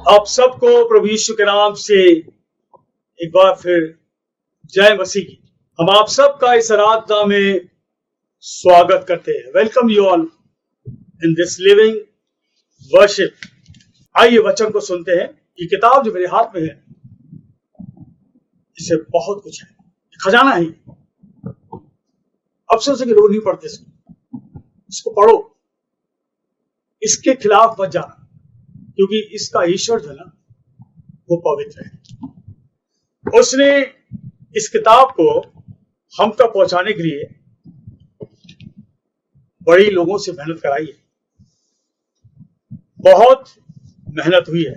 आप सबको प्रभु यीशु के नाम से एक बार फिर जय मसीह की। हम आप सबका इस आराधना में स्वागत करते हैं। Welcome you all in this living worship. आइए वचन को सुनते हैं। ये किताब जो मेरे हाथ में है, इससे बहुत कुछ है, खजाना है। अफसोस है कि लोग नहीं पढ़ते इसको पढ़ो, इसके खिलाफ मत जाना, क्योंकि इसका ईश्वर जो है ना वो पवित्र है। उसने इस किताब को हम तक पहुंचाने के लिए बड़ी लोगों से मेहनत कराई है, बहुत मेहनत हुई है।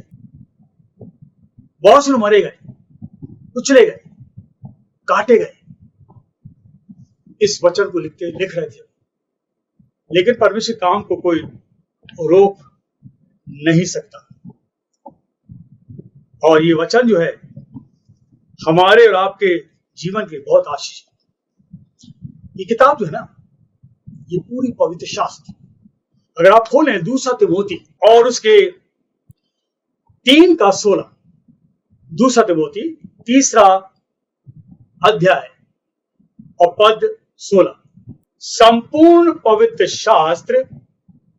बहुत से लोग मरे गए, कुचले गए, काटे गए इस वचन को लिख रहे थे, लेकिन परमेश्वर काम को कोई रोक नहीं सकता। और ये वचन जो है हमारे और आपके जीवन के बहुत आशीष है। ये किताब जो है ना, ये पूरी पवित्र शास्त्र, अगर आप खोलें दूसरा तिमोथी और उसके 3:16, दूसरा तिमोथी 3 अध्याय और पद 16, संपूर्ण पवित्र शास्त्र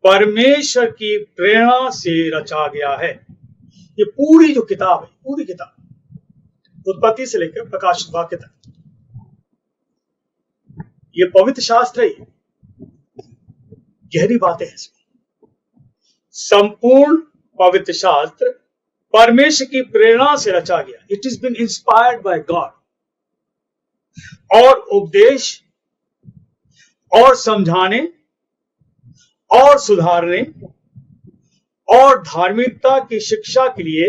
परमेश्वर की प्रेरणा से रचा गया है। ये पूरी जो किताब है, पूरी किताब उत्पत्ति से लेकर प्रकाशित वाक्य तक, ये पवित्र शास्त्र है। गहरी बातें हैं इसमें। संपूर्ण पवित्र शास्त्र परमेश्वर की प्रेरणा से रचा गया। It is been inspired by God. और उपदेश और समझाने और सुधारने और धार्मिकता की शिक्षा के लिए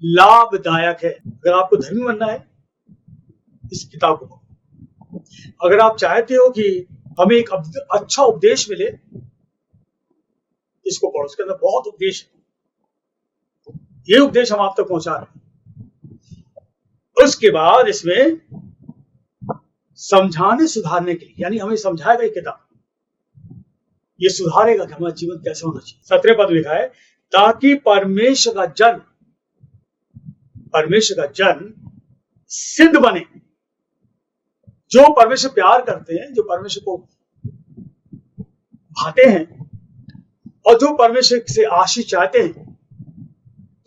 लाभदायक है। अगर आपको धर्मी बनना है, इस किताब को पढ़ो। अगर आप चाहते हो कि हमें एक अच्छा उपदेश मिले, इसको पढ़ो। उसके अंदर बहुत उपदेश है। ये उपदेश हम आप तक पहुंचा रहे हैं। उसके बाद इसमें समझाने सुधारने के लिए, यानी हमें समझाएगा ये किताब, ये सुधारेगा कि हमारा जीवन कैसे होना चाहिए। 17 पद लिखा है, ताकि परमेश्वर का जन सिद्ध बने। जो परमेश्वर प्यार करते हैं, जो परमेश्वर को भाते हैं और जो परमेश्वर से आशीष चाहते हैं,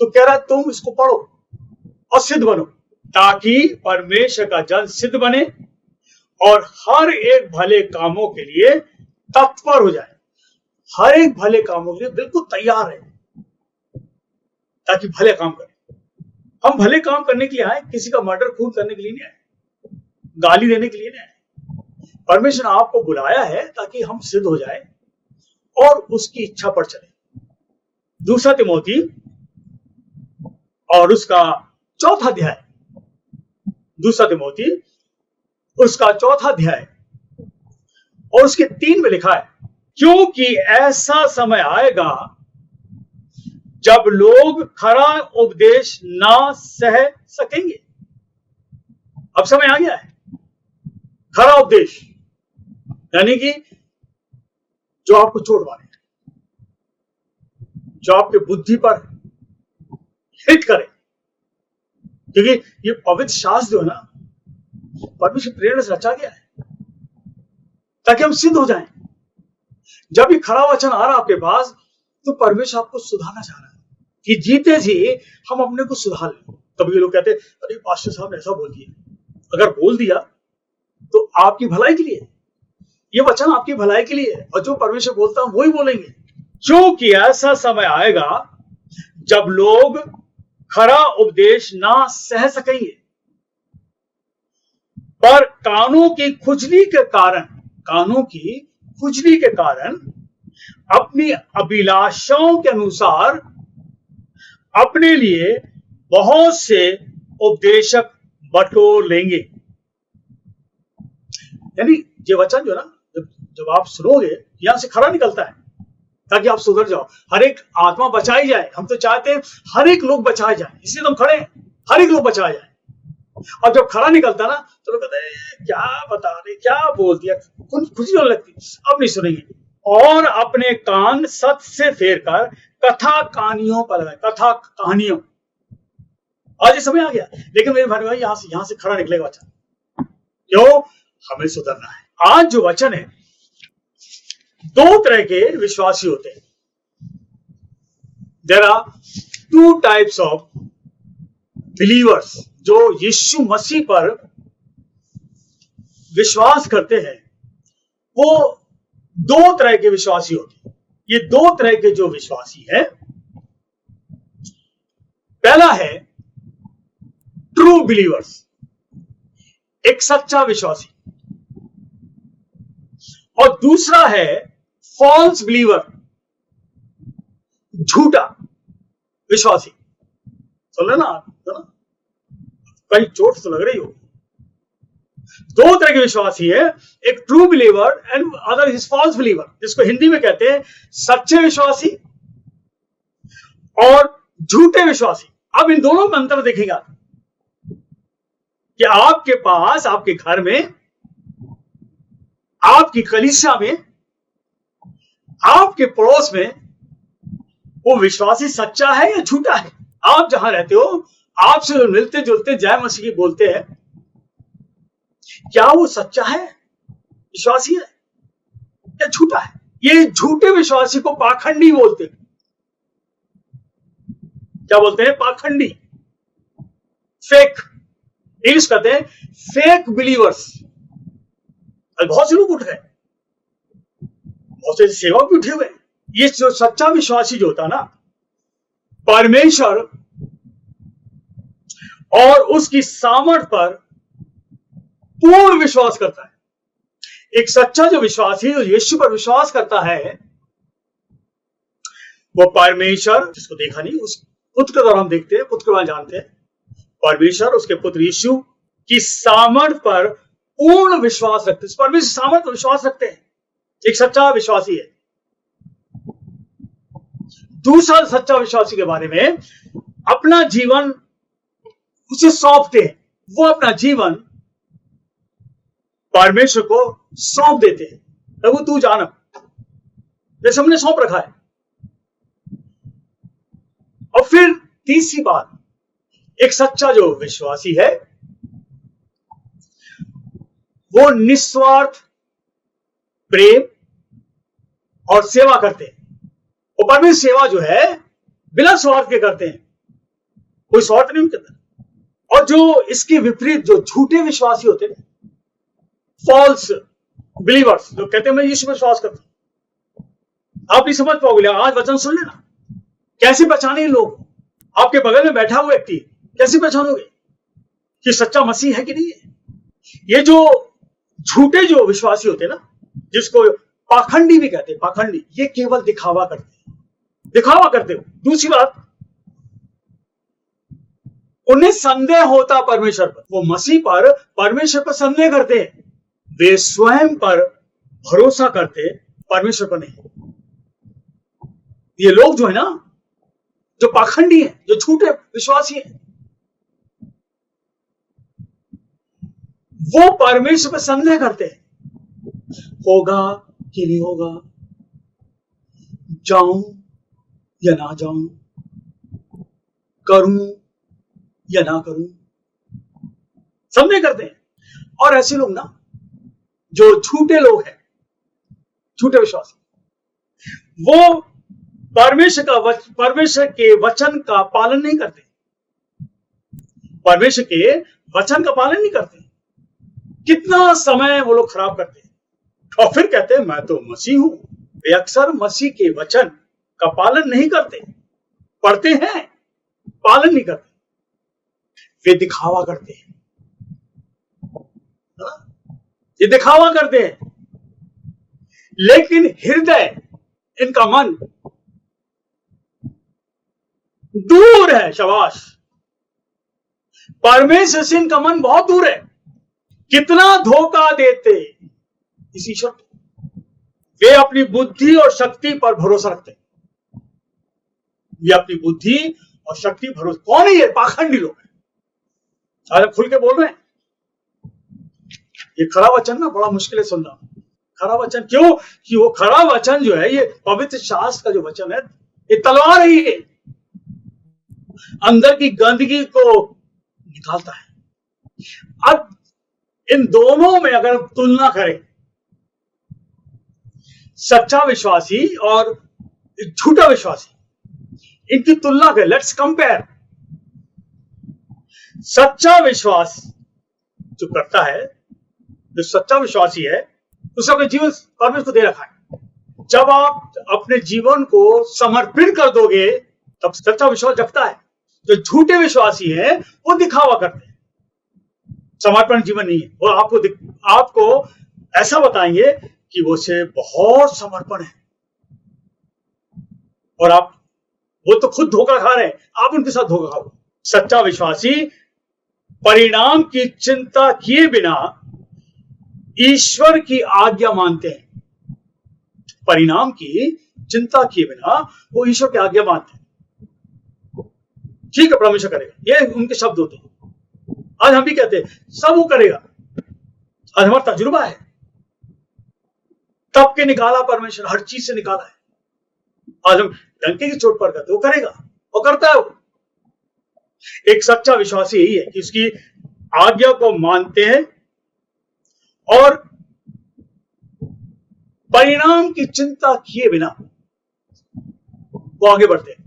तो कह रहा है तुम इसको पढ़ो और सिद्ध बनो, ताकि परमेश्वर का जन सिद्ध बने और हर एक भले कामों के लिए तत्पर हो जाए। हर एक भले कामों के लिए बिल्कुल तैयार है, ताकि भले काम करें। हम भले काम करने के लिए आए, किसी का मर्डर खून करने के लिए नहीं आए, गाली देने के लिए नहीं आए। परमेश्वर ने आपको बुलाया है ताकि हम सिद्ध हो जाए और उसकी इच्छा पर चले। दूसरा तिमोथी और उसका 4 अध्याय, दूसरा तिमोथी उसका 4 अध्याय और उसके 3 में लिखा है, क्योंकि ऐसा समय आएगा जब लोग खरा उपदेश ना सह सकेंगे। अब समय आ गया है खरा उपदेश, यानी कि जो आपको चोट मारे, जो आपके बुद्धि पर हिट करे। क्योंकि ये पवित्र शास्त्र जो है ना, परमेश्वर प्रेरणा से रचा गया है ताकि हम सिद्ध हो जाएं। जब ये खरा वचन आ रहा आपके पास, तो परमेश्वर आपको सुधारना चाह रहा है कि जीते जी हम अपने को सुधार लें। तभी ये लोग कहते हैं, अरे पास्टर साहब ने ऐसा बोल दिया। अगर बोल दिया तो आपकी भलाई के लिए, ये वचन आपकी भलाई के लिए है, और जो परमेश्वर बोलता है वही बोलेंगे। क्योंकि ऐसा समय आएगा जब लोग खरा उपदेश ना सह सकेंगे, पर कानों की खुजली के कारण अपनी अभिलाषाओं के अनुसार अपने लिए बहुत से उपदेशक बटोर लेंगे। यानी ये वचन जो है ना, जब आप सुनोगे, यहां से खरा निकलता है ताकि आप सुधर जाओ, हर एक आत्मा बचाई जाए। हम तो चाहते हैं हर एक लोग बचाए जाए, इसलिए तो हम खड़े हैं, हर एक लोग बचाए जाए। और जब खरा निकलता ना, तो लोग कहते हैं क्या बता रहे, क्या बोल दिया, खुशी होने लगती, अब नहीं सुनेंगे। और अपने कान सत्य से फेर कर कथा कहानियों पर लगाए, कथा कहानियों। आज ये समय आ गया, लेकिन मेरे भाई यहां से खड़ा निकलेगा वचन। क्यों? हमें सुधरना है। आज जो वचन है, दो तरह के विश्वासी होते हैं। There are two types of believers. जो यीशु मसीह पर विश्वास करते हैं, वो दो तरह के विश्वासी होते हैं। ये दो तरह के जो विश्वासी हैं, पहला है ट्रू बिलीवर्स, एक सच्चा विश्वासी, और दूसरा है फॉल्स बिलीवर, झूठा विश्वासी। सुन लेना, कहीं चोट तो लग रही हो। दो तरह के विश्वासी है, एक true believer and other is false believer, जिसको हिंदी में कहते हैं सच्चे विश्वासी और झूठे विश्वासी। अब इन दोनों में अंतर देखेगा कि आपके पास, आपके घर में, आपकी कलीसिया में, आपके पड़ोस में वो विश्वासी सच्चा है या झूठा है। आप जहां रहते हो, आपसे जो मिलते जुलते जय मसीह की बोलते हैं, क्या वो सच्चा है, विश्वासी है या झूठा है। ये झूठे विश्वासी को पाखंडी बोलते हैं। क्या बोलते हैं? पाखंडी, फेक। इंग्लिश कहते हैं फेक बिलीवर्स। बहुत से लोग उठ गए, बहुत से सेवक भी उठे हुए। ये जो सच्चा विश्वासी जो होता है ना, परमेश्वर और उसकी सामर्थ पर पूर्ण विश्वास करता है। एक सच्चा जो विश्वासी जो यीशु पर विश्वास करता है, वो परमेश्वर, जिसको देखा नहीं, उस पुत्र के द्वारा हम देखते हैं, पुत्र के द्वारा जानते हैं, परमेश्वर उसके पुत्र यीशु की सामर्थ पर पूर्ण विश्वास रखते हैं। परमेश्वर सामर्थ पर विश्वास रखते हैं, एक सच्चा विश्वासी है। दूसरा सच्चा विश्वासी के बारे में, अपना जीवन उसे सौंपते हैं। वो अपना जीवन परमेश्वर को सौंप देते हैं। प्रभु तू जान, जैसे हमने सौंप रखा है। और फिर तीसरी बात, एक सच्चा जो विश्वासी है, वो निस्वार्थ प्रेम और सेवा करते हैं। और परमेश्वर सेवा जो है बिना स्वार्थ के करते हैं, कोई स्वार्थ नहीं करता। और जो इसके विपरीत जो झूठे विश्वासी होते हैं, फॉल्स बिलीवर्स, जो कहते हैं मैं यीशु पर विश्वास करता हूं, आप नहीं समझ पाओगे। आज वचन सुन लेना, कैसे पहचाने लोग। आपके बगल में बैठा हुआ व्यक्ति, कैसे पहचानोगे कि सच्चा मसीह है कि नहीं है। ये जो झूठे जो विश्वासी होते हैं ना, जिसको पाखंडी भी कहते हैं, पाखंडी, ये केवल दिखावा करते हैं, दिखावा करते हो। दूसरी बात, उन्हें संदेह होता परमेश्वर पर, वो मसीह पर, परमेश्वर पर संदेह करते हैं। वे स्वयं पर भरोसा करते, परमेश्वर पर नहीं। ये लोग जो है ना, जो पाखंडी हैं, जो झूठे विश्वासी हैं, वो परमेश्वर पर संदेह करते हैं, होगा कि नहीं होगा, जाऊं या ना जाऊं, करूं या ना करूं, संदेह करते हैं। और ऐसे लोग ना, जो झूठे लोग हैं, झूठे विश्वासी, वो परमेश्वर के वचन का पालन नहीं करते, परमेश्वर के वचन का पालन नहीं करते। कितना समय वो लोग खराब करते हैं और फिर कहते हैं मैं तो मसीह हूं। वे अक्सर मसीह के वचन का पालन नहीं करते, पढ़ते हैं, पालन नहीं करते, वे दिखावा करते हैं। ये दिखावा करते हैं, लेकिन हृदय, इनका मन दूर है। शाबाश, परमेश्वर से इनका मन बहुत दूर है। कितना धोखा देते इस ईश्वर को। वे अपनी बुद्धि और शक्ति पर भरोसा रखते हैं। ये अपनी बुद्धि और शक्ति भरोसा, कौन है ये? पाखंडी लोग हैं। आज खुल के बोल रहे हैं। ये खरा वचन ना बड़ा मुश्किल है सुनना। खरा वचन क्यों? कि वो खरा वचन जो है, ये पवित्र शास्त्र का जो वचन है, ये तलवार ही है, अंदर की गंदगी को निकालता है। अब इन दोनों में अगर तुलना करें, सच्चा विश्वासी और झूठा विश्वासी, इनकी तुलना करें, लेट्स कंपेयर। सच्चा विश्वास जो करता है, जो सच्चा विश्वासी है, उसने अपने जीवन परमेश्वर को दे रखा है। जब आप अपने जीवन को समर्पित कर दोगे तब सच्चा विश्वास जगता है। जो झूठे विश्वासी हैं वो दिखावा करते हैं, समर्पण जीवन नहीं है। वो आपको ऐसा बताएंगे कि वो से बहुत समर्पण है, और आप वो तो खुद धोखा खा रहे हैं, आप उनके साथ धोखा खाओ। सच्चा विश्वासी परिणाम की चिंता किए बिना ईश्वर की आज्ञा मानते हैं। परिणाम की चिंता किए बिना वो ईश्वर की आज्ञा मानते हैं। ठीक है, परमेश्वर करेगा, ये उनके शब्द होते हैं। आज हम भी कहते हैं सब वो करेगा। आज हमारा तजुर्बा है, तब के निकाला परमेश्वर, हर चीज से निकाला है। आज हम डंके की चोट पर करते, वो करेगा, वो करता है। वो एक सच्चा विश्वासी यही है कि उसकी आज्ञा को मानते हैं और परिणाम की चिंता किए बिना वो आगे बढ़ते हैं।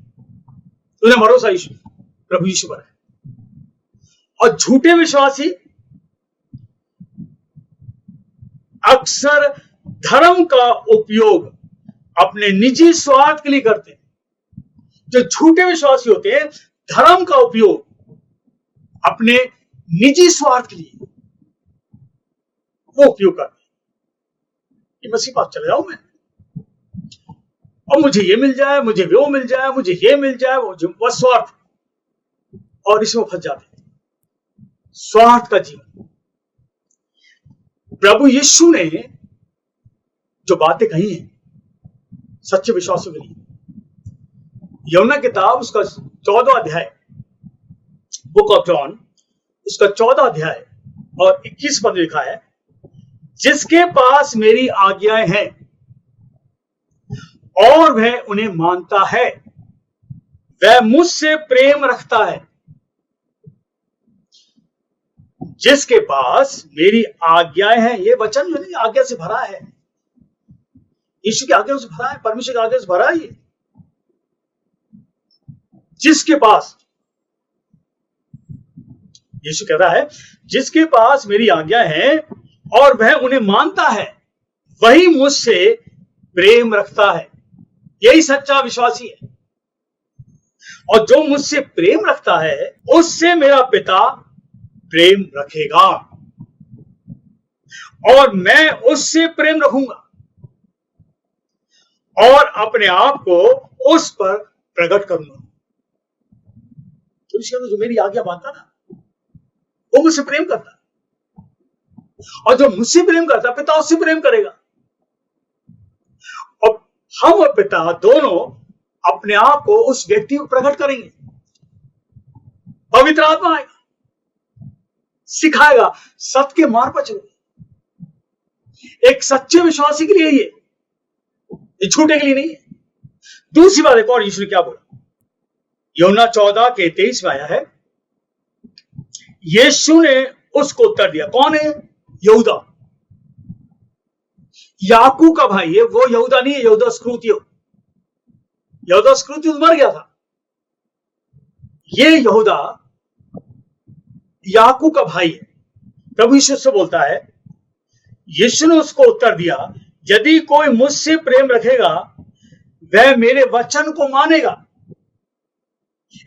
उन्हें भरोसा प्रभु यीशु पर है। और झूठे विश्वासी अक्सर धर्म का उपयोग अपने निजी स्वार्थ के लिए करते हैं। जो झूठे विश्वासी होते हैं, धर्म का उपयोग अपने निजी स्वार्थ के लिए वो उपयोग करते हैं। ये मसीह पास चले जाऊं मैं, और मुझे ये मिल जाए, मुझे वो मिल जाए, मुझे ये मिल जाए, वो स्वार्थ, और इसमें फंस जाते हैं। स्वार्थ का जीवन। प्रभु यीशु ने जो बातें कही हैं सच्चे विश्वासों के लिए, यूहन्ना किताब उसका 14 अध्याय, बुक ऑफ जॉन उसका 14 अध्याय और 21 पद लिखा है, जिसके पास मेरी आज्ञाएं हैं और वह उन्हें मानता है, वह मुझसे प्रेम रखता है। जिसके पास मेरी आज्ञाएं हैं, ये वचन जो नहीं आज्ञा से भरा है, यीशु की आज्ञा से भरा है, परमेश्वर की आज्ञा से भरा है। ये जिसके पास, यीशु कह रहा है, जिसके पास मेरी आज्ञा है और वह उन्हें मानता है, वही मुझसे प्रेम रखता है। यही सच्चा विश्वासी है। और जो मुझसे प्रेम रखता है उससे मेरा पिता प्रेम रखेगा और मैं उससे प्रेम रखूंगा और अपने आप को उस पर प्रकट करूंगा। तो इसलिए जो मेरी आज्ञा मानता ना, वो मुझसे प्रेम करता, और जो मुझसे प्रेम करता, पिता उससे प्रेम करेगा। और हम और पिता दोनों अपने आप को उस व्यक्ति को प्रकट करेंगे। पवित्र आत्मा आएगा, सिखाएगा, सत्य के मार्ग पर चलेगा। एक सच्चे विश्वासी के लिए ये झूठे के लिए नहीं है। दूसरी बात एक और, यीशु ने क्या बोला, यूहन्ना 14 के 23 में आया है, यीशु ने उसको उत्तर दिया। कौन है? यहूदा, याकूब का भाई है। वो यहूदा नहीं है, यहूदा स्क्रूतियो। यहूदा स्क्रूतियो मर गया था। ये यहूदा याकूब का भाई है। प्रभु यीशु से बोलता है, यीशु ने उसको उत्तर दिया, यदि कोई मुझसे प्रेम रखेगा वह मेरे वचन को मानेगा।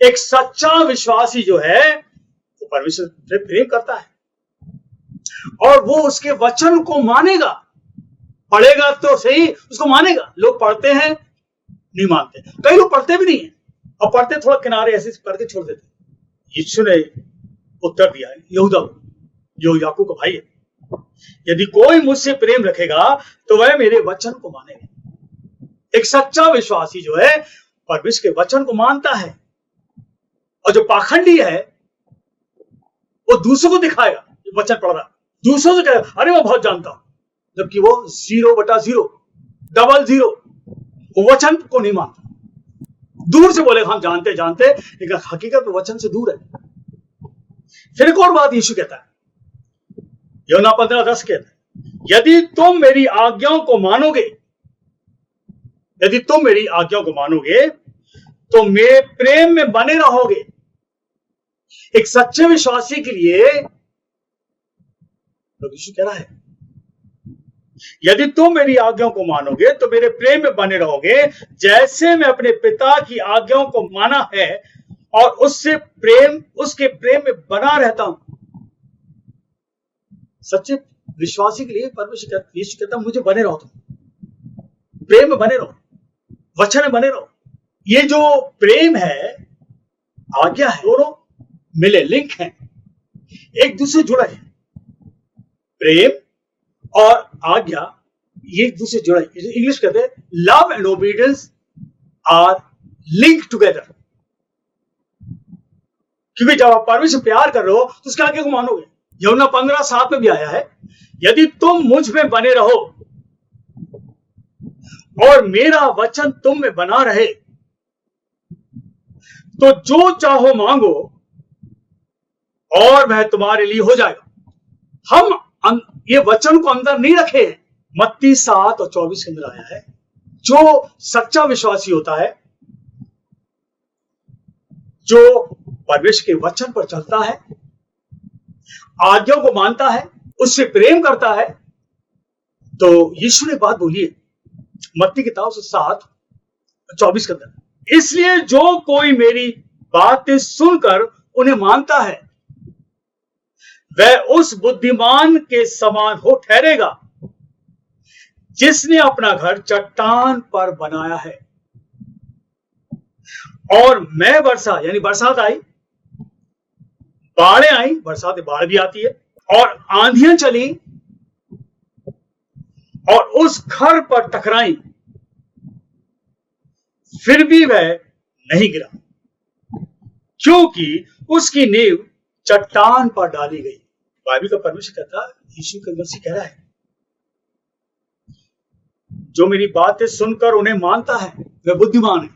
एक सच्चा विश्वासी जो है वो परमेश्वर से प्रेम करता है और वो उसके वचन को मानेगा। पढ़ेगा तो सही, उसको मानेगा। लोग पढ़ते हैं, नहीं मानते। कई लोग पढ़ते भी नहीं है और पढ़ते थोड़ा किनारे ऐसे करके छोड़ देते। यीशु ने उत्तर दिया है यहूदा को, जो याकूब का भाई है, यदि कोई मुझसे प्रेम रखेगा तो वह मेरे वचन को मानेगा। एक सच्चा विश्वासी जो है परमेश्वर के वचन को मानता है, और जो पाखंडी है वो दूसरों को दिखाएगा वचन पढ़ रहा, दूसरों से कहेगा अरे मैं बहुत जानता हूं, जबकि वो 0/0 00, वो वचन को नहीं मानता। दूर से बोले हम जानते जानते, लेकिन हकीकत में वचन से दूर है। फिर एक और बात यीशु कहता है, यूहन्ना 15:10 कहता है, यदि तुम मेरी आज्ञाओं को मानोगे, यदि तुम मेरी आज्ञाओं को मानोगे तो मेरे प्रेम में बने रहोगे। एक सच्चे विश्वासी के लिए यीशु कह रहा है, यदि तुम मेरी आज्ञाओं को मानोगे तो मेरे प्रेम में बने रहोगे, जैसे मैं अपने पिता की आज्ञाओं को माना है और उसके प्रेम में बना रहता हूं। सच्चे विश्वासी के लिए परमेश्वर यीशु कहता मुझे बने रहो, तुम प्रेम में बने रहो, वचन में बने रहो। ये जो प्रेम है, आज्ञा है, दोनों मिले, लिंक हैं, एक दूसरे जुड़े हैं। प्रेम और आज्ञा ये एक दूसरे जुड़े। इंग्लिश कहते हैं love and obedience are link together. क्योंकि जब आप परमेश्वर से प्यार कर रहे हो तो उसके आज्ञा को मानोगे। यूहन्ना 15:7 में भी आया है, यदि तुम मुझ में बने रहो और मेरा वचन तुम में बना रहे तो जो चाहो मांगो और वह तुम्हारे लिए हो जाएगा। हम ये वचन को अंदर नहीं रखे हैं। मत्ती 7:24 के अंदर आया है, जो सच्चा विश्वासी होता है, जो परमेश्वर के वचन पर चलता है, आज्ञा को मानता है, उससे प्रेम करता है, तो यीशु ने बात बोली है मत्ती किताब 7:24 के अंदर, इसलिए जो कोई मेरी बातें सुनकर उन्हें मानता है वह उस बुद्धिमान के समान हो ठहरेगा जिसने अपना घर चट्टान पर बनाया है। और मैं वर्षा यानी बरसात आई, बाढ़ें आई, बरसात बाढ़ भी आती है, और आंधियां चली और उस घर पर टकराई, फिर भी वह नहीं गिरा क्योंकि उसकी नींव चट्टान पर डाली गई। बाइबल का परमेश्वर कहता है, यीशु के मसीह कह रहा है, जो मेरी बातें सुनकर उन्हें मानता है वह बुद्धिमान है।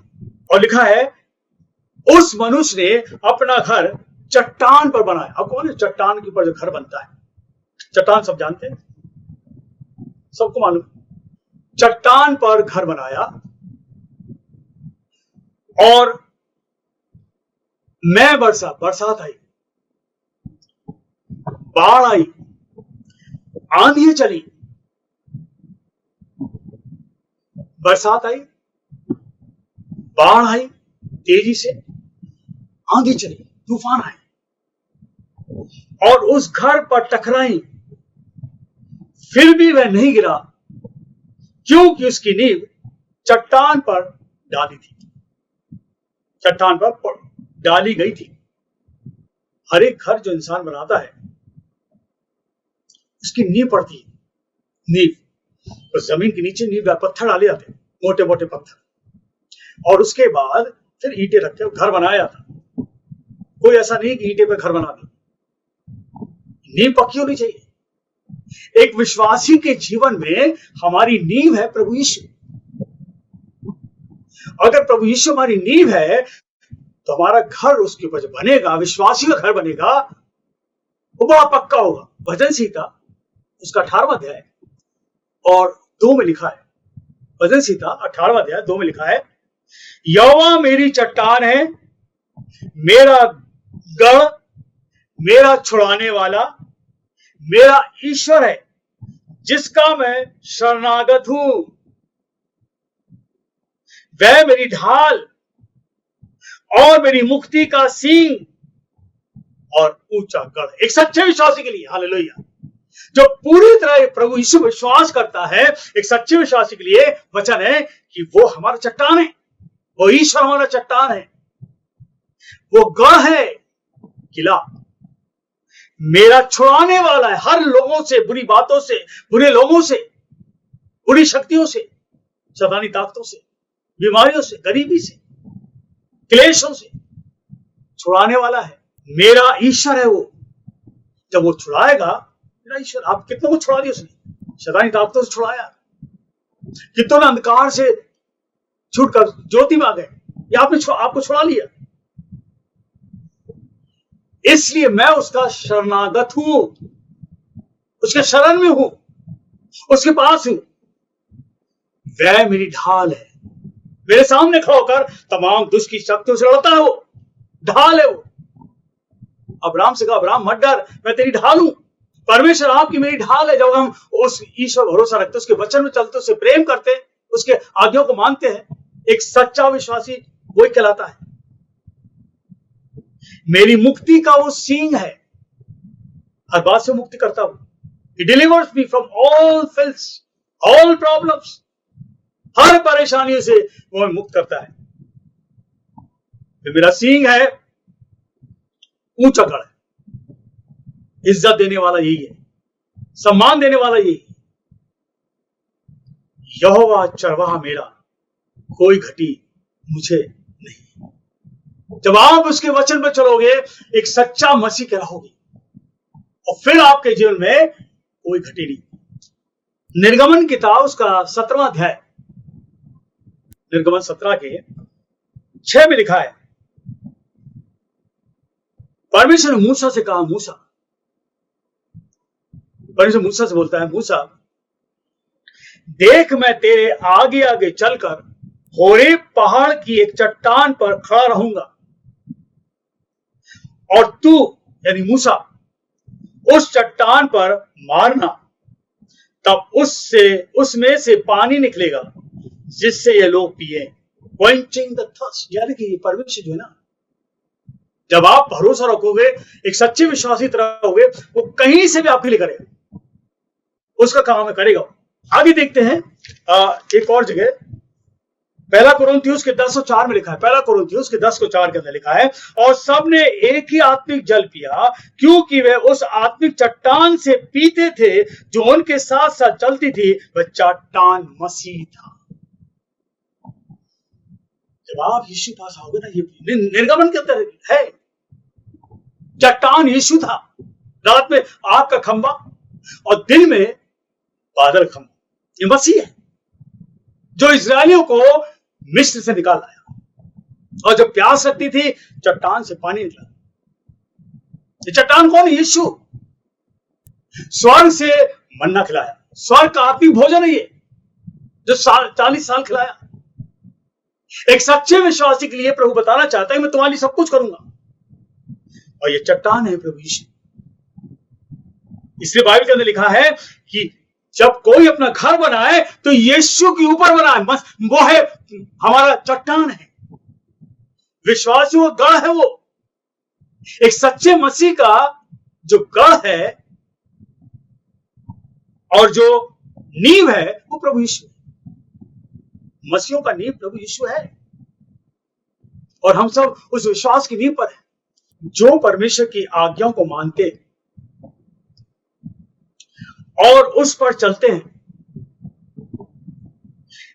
और लिखा है उस मनुष्य ने अपना घर चट्टान पर बनाया। अब कौन है चट्टान के ऊपर जो घर बनता है? चट्टान सब जानते हैं, सबको मालूम। चट्टान पर घर बनाया और मैं बरसात आई, बाढ़ आई, आंधी चली, बरसात आई, बाढ़ आई, तेजी से आंधी चली, तूफान आए और उस घर पर टकराई, फिर भी वह नहीं गिरा क्योंकि उसकी नींव चट्टान पर डाली थी, चट्टान पर डाली गई थी। हर एक घर जो इंसान बनाता है उसकी नींव पड़ती है, नींव, तो जमीन के नीचे नींव पत्थर डाले जाते हैं, मोटे मोटे पत्थर, और उसके बाद फिर ईंटें रख के घर बनाया जाता। कोई ऐसा नहीं कि ईंटे पे घर बना दे, नींव पक्की होनी चाहिए। एक विश्वासी के जीवन में हमारी नींव है प्रभु यीशु। अगर प्रभु यीशु हमारी नींव है तो हमारा घर उसके ऊपर जो बनेगा, विश्वासी का घर बनेगा, वो बड़ा पक्का होगा। भजन संहिता उसका 18वां अध्याय और 2 में लिखा है, भजन संहिता 18वां अध्याय 2 में लिखा है, यहोवा मेरी चट्टान है, मेरा गढ़, मेरा छुड़ाने वाला, मेरा ईश्वर है जिसका मैं शरणागत हूं। वह मेरी ढाल और मेरी मुक्ति का सींग और ऊंचा गढ़। एक सच्चे विश्वासी के लिए, हालेलुया, जो पूरी तरह प्रभु यीशु विश्वास करता है, एक सच्चे विश्वासी के लिए वचन है कि वो हमारा चट्टान है, वो ईश्वर हमारा चट्टान है, वो गढ़ है, किला, मेरा छुड़ाने वाला है हर लोगों से, बुरी बातों से, बुरे लोगों से, बुरी शक्तियों से, शैतानी ताकतों से, बीमारियों से, गरीबी से, क्लेशों से छुड़ाने वाला है। मेरा ईश्वर है वो। जब वो छुड़ाएगा, मेरा ईश्वर, आप कितनों को छुड़ा दिया उसने, शैतानी ताकतों से छुड़ाया, कितनों ने अंधकार से छूटकर ज्योति में आ गए, या आपको छुड़ा लिया। इसलिए मैं उसका शरणागत हूं, उसके शरण में हूं, उसके पास हूं। वह मेरी ढाल है, मेरे सामने खड़ा होकर तमाम दुष्ट की शक्तियों से लड़ता है। वो ढाल है। वो अब्राहम से कहा, अब्राहम मत डर, मैं तेरी ढाल हूं। परमेश्वर आपकी मेरी ढाल है। जब हम उस ईश्वर भरोसा रखते, उसके वचन में चलते, उससे प्रेम करते, उसके आज्ञाओं को मानते हैं, एक सच्चा विश्वासी वही कहलाता है। मेरी मुक्ति का वो सींग है, हर बात से मुक्ति करता हूं। He delivers me from all filths, all problems, हर परेशानियों से वो हमें मुक्त करता है। तो मेरा सींग है, ऊंचा गढ़ है, इज्जत देने वाला यही है, सम्मान देने वाला यही है। यहोवा चरवाहा मेरा, कोई घटी मुझे नहीं। जब आप उसके वचन पर चलोगे, एक सच्चा मसीह कहलाओगे, और फिर आपके जीवन में कोई घटी नहीं। निर्गमन किताब उसका 17वां अध्याय, निर्गमन 17 के 6 में लिखा है, परमेश्वर ने मूसा से कहा, मूसा, परमेश्वर मूसा से बोलता है, मूसा देख, मैं तेरे आगे आगे चलकर होरेब पहाड़ की एक चट्टान पर खड़ा रहूंगा, और तू यानी मूसा उस चट्टान पर मारना, तब उसमें से पानी निकलेगा जिससे ये लोग पिए। क्वेंचिंग द थर्स्ट, यानी कि परमेश्वर जो है ना, जब आप भरोसा रखोगे, एक सच्चे विश्वासी तरह होगे, वो कहीं से भी आपके लिए करेगा, उसका काम करेगा। आगे देखते हैं एक और जगह, पहला कुरिन्थियों के 10:4 में लिखा है, पहला कुरिन्थियों के 10:4 के अंदर लिखा है, और सबने एक ही आत्मिक जल पिया, क्योंकि वे उस आत्मिक चट्टान से पीते थे जो उनके साथ साथ चलती थी, वह चट्टान मसीह था। जब आप यीशु पास आओगे ना, ये निर्गमन के अंदर है, चट्टान यीशु था, रात में आग का खंभा और दिन में बादल खंभा, ये मसीह है जो इस्राएलियों को मिस्र से निकाल आया, और जब प्यास लगती थी चट्टान से पानी निकला। ये चट्टान कौन है? यीशु। स्वर्ग से मन्ना खिलाया, स्वर्ग का आत्मिक भोजन है ये, जो 40 साल खिलाया। एक सच्चे विश्वासी के लिए प्रभु बताना चाहता है, मैं तुम्हारे लिए सब कुछ करूंगा, और ये चट्टान है प्रभु यीशु। इसलिए बाइबल के अंदर लिखा है कि जब कोई अपना घर बनाए तो यीशु के ऊपर बनाए, वो है हमारा चट्टान है, विश्वासियों का गढ़ है। वो एक सच्चे मसीह का जो गढ़ है और जो नींव है, वो प्रभु यीशु है। मसीहों का नींव प्रभु यीशु है, और हम सब उस विश्वास की नींव पर है। जो परमेश्वर की आज्ञाओं को मानते और उस पर चलते हैं,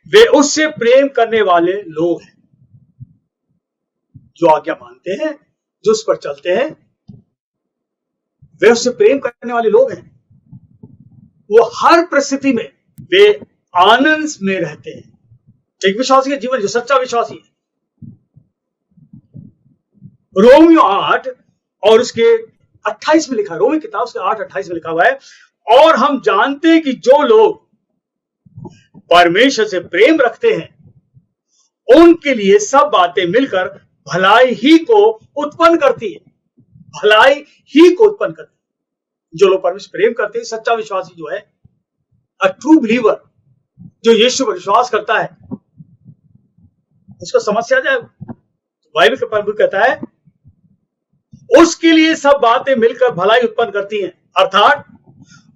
वे उससे प्रेम करने वाले लोग हैं। जो आज्ञा मानते हैं, जो उस पर चलते हैं, वे उससे प्रेम करने वाले लोग हैं। वो हर परिस्थिति में वे आनंद में रहते हैं। एक विश्वासी का जीवन, जो सच्चा विश्वासी है, रोमियो 8 और उसके 28 में लिखा है, रोमी किताब उसके 8:28 में लिखा हुआ है, और हम जानते हैं कि जो लोग परमेश्वर से प्रेम रखते हैं, उनके लिए सब बातें मिलकर भलाई ही को उत्पन्न करती है। भलाई ही को उत्पन्न करती है। जो लोग परमेश्वर प्रेम करते हैं, सच्चा विश्वासी जो है, अ ट्रू बिलीवर, जो यीशु पर विश्वास करता है, उसका समस्या जाए, बाइबल का प्रभु कहता है उसके लिए सब बातें मिलकर भलाई उत्पन्न करती हैं, अर्थात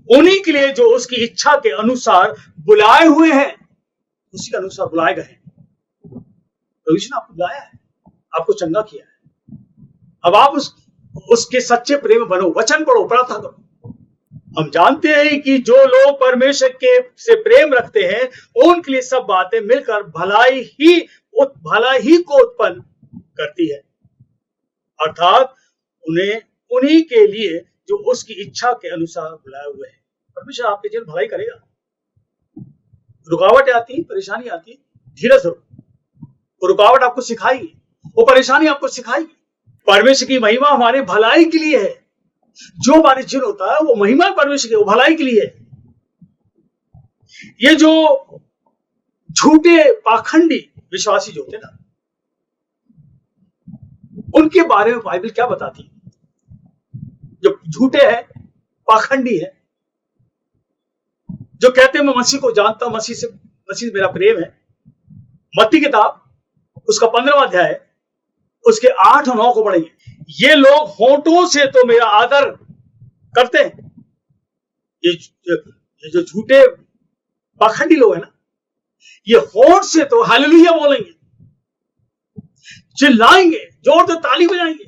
उन्हीं के लिए जो उसकी इच्छा के अनुसार बुलाए हुए हैं, उसी के अनुसार बुलाए गए हैं। परमेश्वर ने आपको बुलाया है, आपको चंगा किया है। अब आप उसके सच्चे प्रेम बनो, वचन पढ़ो, प्रार्थना करो। हम जानते हैं कि जो लोग परमेश्वर के से प्रेम रखते हैं, उनके लिए सब बातें मिलकर भलाई ही को उत्पन्न करती है, अर्थात उन्हीं के लिए जो उसकी इच्छा के अनुसार बुलाए हुए हैं। परमेश्वर आपके जीवन भलाई करेगा। रुकावटें आती, परेशानी आती, धीरज धरो, वो रुकावट आपको सिखाएगी, वो परेशानी आपको सिखाएगी। परमेश्वर की महिमा हमारे भलाई के लिए है। जो हमारे जीवन होता है वो महिमा परमेश्वर की, वो भलाई के लिए है। ये जो झूठे पाखंडी विश्वासी जो होते ना, उनके बारे में बाइबल क्या बताती है? जो झूठे हैं, पाखंडी है, जो कहते हैं मैं मसीह को जानता हूं, मसीह से मेरा प्रेम है। मत्ती किताब उसका 15वां अध्याय उसके 8 और 9 को पढ़ेंगे। ये लोग होठों से तो मेरा आदर करते हैं, ये जो झूठे पाखंडी लोग हैं ना, ये होठ से तो हालेलुया बोलेंगे, चिल्लाएंगे, जोर से ताली बजाएंगे।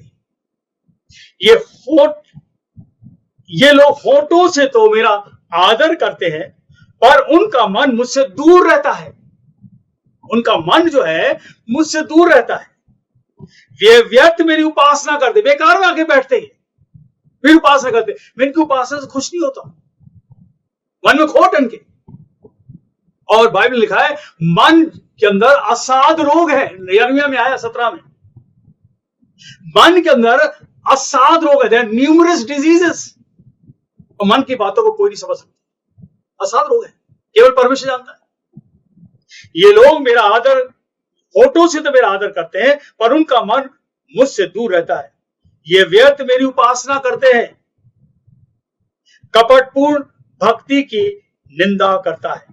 ये लोग होठों से तो मेरा आदर करते हैं, पर उनका मन मुझसे दूर रहता है। उनका मन जो है मुझसे दूर रहता है। वे व्यर्थ मेरी उपासना करते, बेकार में आके बैठते हैं, फिर उपासना करते। मैं इनकी उपासना से खुश नहीं होता, मन में खोट इनके। और बाइबल में लिखा है मन के अंदर असाध रोग है। यिर्मयाह में आया 17 में, मन के अंदर असाध रोग है, न्यूमरस डिजीजेस। और मन की बातों को कोई नहीं समझ सकता, असाध रोग है, केवल परमेश्वर जानता है। ये लोग मेरा आदर, होठों से तो मेरा आदर करते हैं, पर उनका मन मुझसे दूर रहता है। ये व्यर्थ मेरी उपासना करते हैं, कपटपूर्ण भक्ति की निंदा करता है।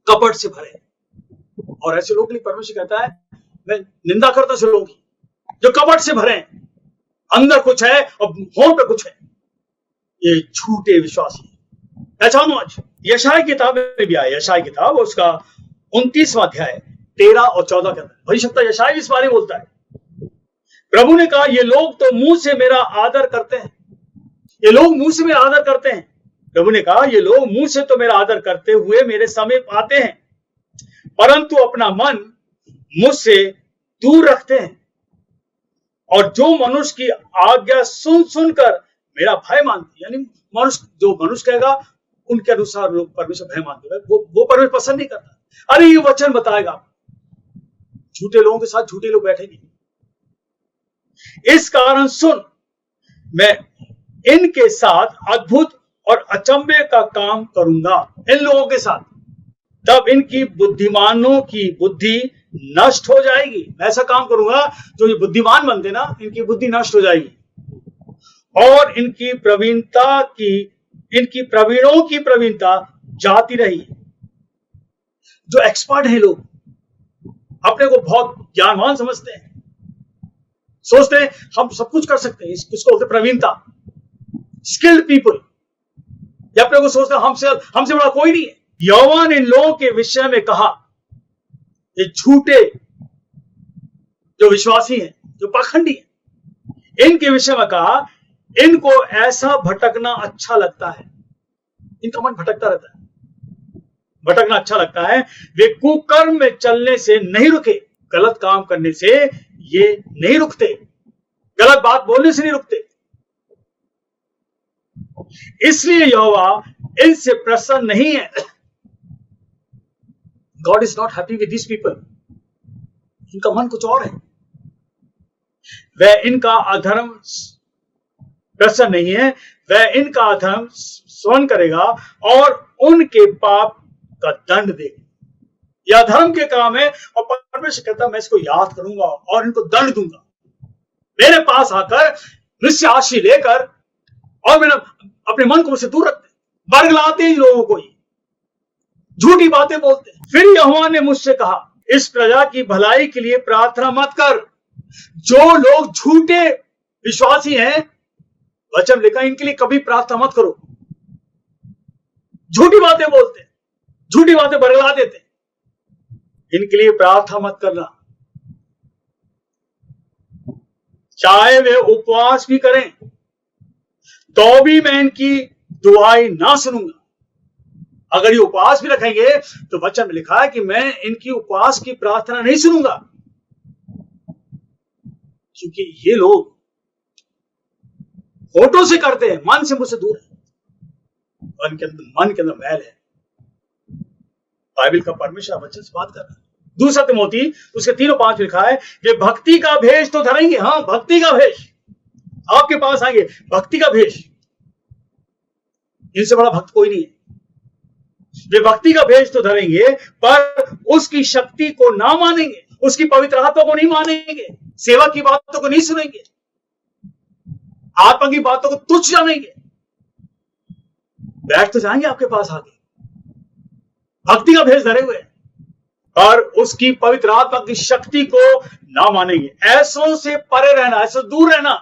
कपट से भरे, और ऐसे लोग के लिए परमेश्वर कहता है मैं निंदा करता से लोग जो कपट से भरे हैं, अंदर कुछ है और होंठ पे कुछ है, ये झूठे विश्वासी। आज यशायाह किताब में भी आया, यशायाह किताब उसका 29वां अध्याय 13 और 14 के अंदर भविष्यवक्ता यशायाह इस बारे में बोलता है। प्रभु ने कहा ये लोग तो मुंह से मेरा आदर करते हैं, ये लोग मुंह से मेरा आदर करते हैं। प्रभु ने कहा ये लोग मुंह से तो मेरा आदर करते हुए मेरे समीप आते हैं, परंतु अपना मन मुझसे दूर रखते हैं। और जो मनुष्य की आज्ञा सुन सुनकर मेरा भय मानते, यानी जो मनुष्य कहेगा उनके अनुसार लोग परमेश्वर भय मानते हैं, वो परमेश्वर पसंद नहीं करता। अरे ये वचन बताएगा, झूठे लोगों के साथ झूठे लोग बैठेंगे। इस कारण सुन, मैं इनके साथ अद्भुत और अचंभे का काम करूंगा, इन लोगों के साथ। तब इनकी बुद्धिमानों की बुद्धि नष्ट हो जाएगी। मैं ऐसा काम करूंगा, जो ये बुद्धिमान बनते ना, इनकी बुद्धि नष्ट हो जाएगी, और इनकी प्रवीणों की प्रवीणता जाती रही। जो एक्सपर्ट हैं लोग, अपने को बहुत ज्ञानवान समझते हैं, सोचते हैं हम सब कुछ कर सकते हैं, इसको बोलते प्रवीणता, स्किल्ड पीपल। या अपने को सोचते हैं हमसे बड़ा कोई नहीं है। यहोवा ने इन लोगों के विषय में कहा, ये झूठे जो विश्वासी हैं, जो पाखंडी हैं, इनके विषय में कहा इनको ऐसा भटकना अच्छा लगता है। इनका मन भटकता रहता है, भटकना अच्छा लगता है। वे कुकर्म में चलने से नहीं रुके, गलत काम करने से ये नहीं रुकते, गलत बात बोलने से नहीं रुकते। इसलिए यहोवा इनसे प्रसन्न नहीं है। God is not happy with this people. इनका मन कुछ और है। वह इनका अधर्म प्रसन्न नहीं है, वह इनका अधर्म सहन करेगा और उनके पाप का दंड देगा। यह धर्म के काम है, और परमेश्वर कहता है मैं इसको याद करूंगा और इनको दंड दूंगा। मेरे पास आकर निश्चय आशीष लेकर, और मैंने अपने मन को मुझसे दूर रखते, बरगलाते इन लोगों को, झूठी बातें बोलते। फिर यहोवा ने मुझसे कहा, इस प्रजा की भलाई के लिए प्रार्थना मत कर। जो लोग झूठे विश्वासी हैं, वचन लिखा, इनके लिए कभी प्रार्थना मत करो। झूठी बातें बोलते, झूठी बातें बरगला देते, इनके लिए प्रार्थना मत करना। चाहे वे उपवास भी करें तो भी मैं इनकी दुआई ना सुनूंगा। अगर ये उपवास भी रखेंगे तो वचन में लिखा है कि मैं इनकी उपवास की प्रार्थना नहीं सुनूंगा, क्योंकि ये लोग होठों से करते हैं, मन से मुझसे दूर है, मन के अंदर मैल है। बाइबल का परमेश्वर वचन से बात कर रहा है। दूसरा तिमोथी उसके 3:5 लिखा है, वे भक्ति का भेष तो धरेंगे। हाँ, भक्ति का भेष आपके पास आएंगे, भक्ति का भेष। इनसे बड़ा भक्त कोई नहीं है। वे भक्ति का भेष तो धरेंगे, पर उसकी शक्ति को ना मानेंगे, उसकी पवित्र आत्मा को नहीं मानेंगे, सेवा की बातों को नहीं सुनेंगे, आत्मा की बातों को तुच्छ जानेंगे। बैठ तो जाएंगे आपके पास आगे, भक्ति का भेष धरे हुए, और उसकी पवित्र आत्मा की शक्ति को ना मानेंगे। ऐसों से परे रहना, ऐसों दूर रहना।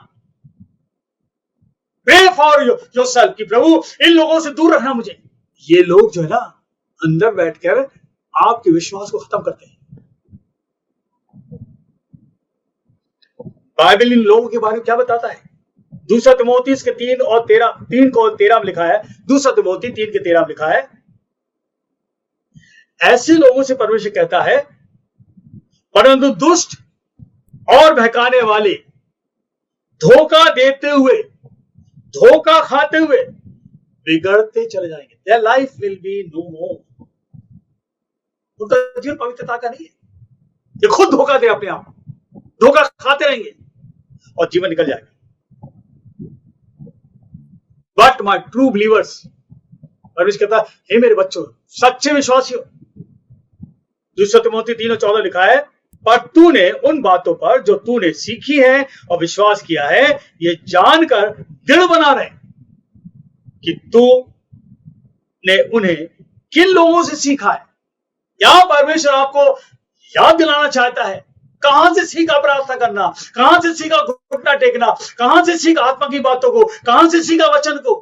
प्रे फॉर योरसेल्फ कि प्रभु इन लोगों से दूर रहना मुझे। ये लोग जो है ना, अंदर बैठकर आपके विश्वास को खत्म करते हैं। बाइबल इन लोगों के बारे में क्या बताता है? दूसरा तिमोथी के 3:13 में लिखा है, दूसरा तिमोथी 3:13 में लिखा है, ऐसे लोगों से परमेश्वर कहता है, परंतु दुष्ट और बहकाने वाले, धोखा देते हुए, धोखा खाते हुए बिगड़ते चले जाएंगे। Their life will be no more. उनका जीवन पवित्रता का नहीं है, ये खुद धोखा दे अपने आप, धोखा खाते रहेंगे और जीवन निकल जाएगा। बट माई ट्रू बिलीवर्स, परमेश्वर कहता है, हे मेरे बच्चों, सच्चे विश्वासियों, दूसरा तिमोथी 3:14 लिखा है, पर तूने उन बातों पर जो तूने सीखी है और विश्वास किया है, ये जानकर दृढ़ बना रहे कि तू ने उन्हें किन लोगों से सीखा है। यहां परमेश्वर आपको याद दिलाना चाहता है, कहां से सीखा प्रार्थना करना, कहां से सीखा घुटना टेकना, कहां से सीखा आत्मा की बातों को, कहां से सीखा वचन को,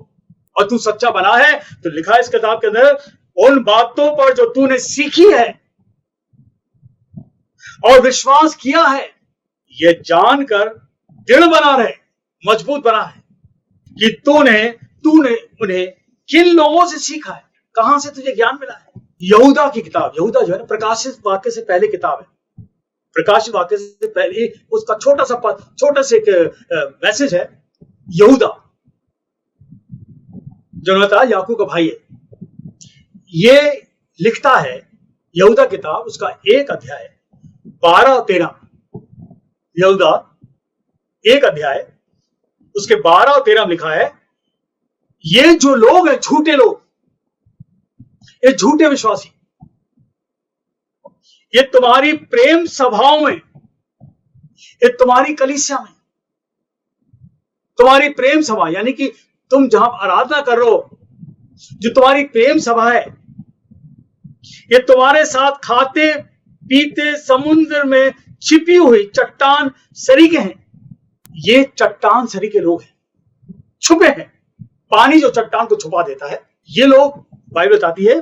और तू सच्चा बना है। तो लिखा है इस किताब के अंदर, उन बातों पर जो तूने सीखी है और विश्वास किया है, यह जानकर दृढ़ बना रहे, मजबूत बना है कि तूने उन्हें किन लोगों से सीखा है, कहां से तुझे ज्ञान मिला है। यहूदा की किताब, यहूदा जो है ना, प्रकाशित वाक्य से पहले किताब है, प्रकाशित वाक्य से पहले उसका छोटा सा एक मैसेज है। यहूदा जो था याकूब का भाई है, ये लिखता है, यहूदा किताब उसका 1 अध्याय 12 और 13, यहूदा 1 अध्याय उसके 12 और 13 में लिखा है, ये जो लोग हैं, झूठे लोग, ये झूठे विश्वासी, ये तुम्हारी प्रेम सभाओं में, ये तुम्हारी कलीसिया में, तुम्हारी प्रेम सभा यानी कि तुम जहां आराधना कर रहे हो, जो तुम्हारी प्रेम सभा है, ये तुम्हारे साथ खाते पीते समुद्र में छिपी हुई चट्टान सरीखे हैं। ये चट्टान सरीखे लोग हैं, छुपे हैं, पानी जो चट्टान को छुपा देता है। ये लोग, बाइबल बताती है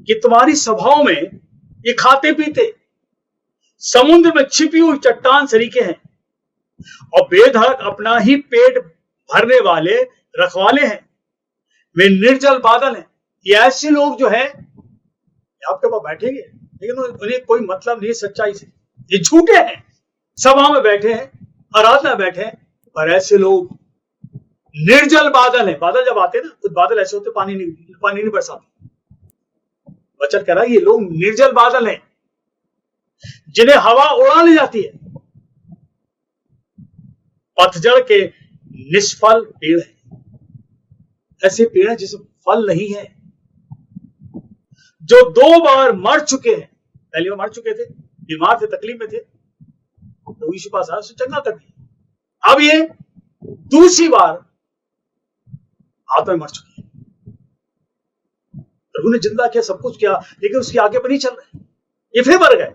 कि तुम्हारी सभाओं में ये खाते पीते समुद्र में छिपी हुई चट्टान सरीखे हैं, और बेधड़क अपना ही पेट भरने वाले रखवाले हैं। वे निर्जल बादल हैं। ये ऐसे लोग जो है आपके पास बैठेंगे, लेकिन उन्हें कोई मतलब नहीं सच्चाई से, ये झूठे हैं, सभा में बैठे हैं, आराधना बैठे हैं, पर ऐसे लोग निर्जल बादल हैं। बादल जब आते हैं ना, कुछ बादल ऐसे होते पानी नहीं बरसाते। वचन कह रहा है ये लोग निर्जल बादल हैं, जिन्हें हवा उड़ा ले जाती है, पतझड़ के निष्फल पेड़ हैं। ऐसे पेड़ हैं जिसमें फल नहीं है, जो 2 बार मर चुके हैं। पहली बार मर चुके थे, बीमार थे, तकलीफ में थे, तो यीशु पास आया, उसे चंगा कर दिया। अब ये दूसरी बार आत्मा में मर चुके हैं। प्रभु ने जिंदा किया, सब कुछ किया, लेकिन उसके आगे पर नहीं चल रहे, ये फिर मर गए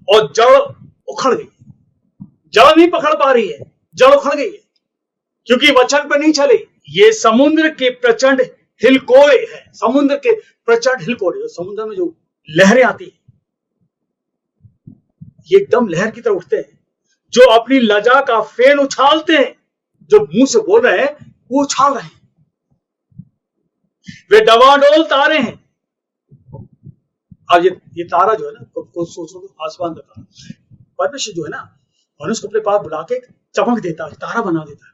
और जड़ उखड़ गई। जड़ नहीं पकड़ पा रही है, जड़ उखड़ गई है, क्योंकि वचन पर नहीं चले। ये समुद्र के प्रचंड हिलकोरे हैं, समुद्र के प्रचंड हिलकोरे, समुद्र में जो लहरें आती हैं, ये एकदम लहर की तरह उठते हैं, जो अपनी लजा का फेन उछालते हैं। जो मुंह से बोल रहे हैं वो उछाल रहे हैं। वे डवाडोल तारे हैं। अब ये तारा जो है ना, को सोचो तो आसमान का तारा, परमेश्वर जो है ना, मनुष्य को अपने पास बुला के चमक देता है, तारा बना देता है।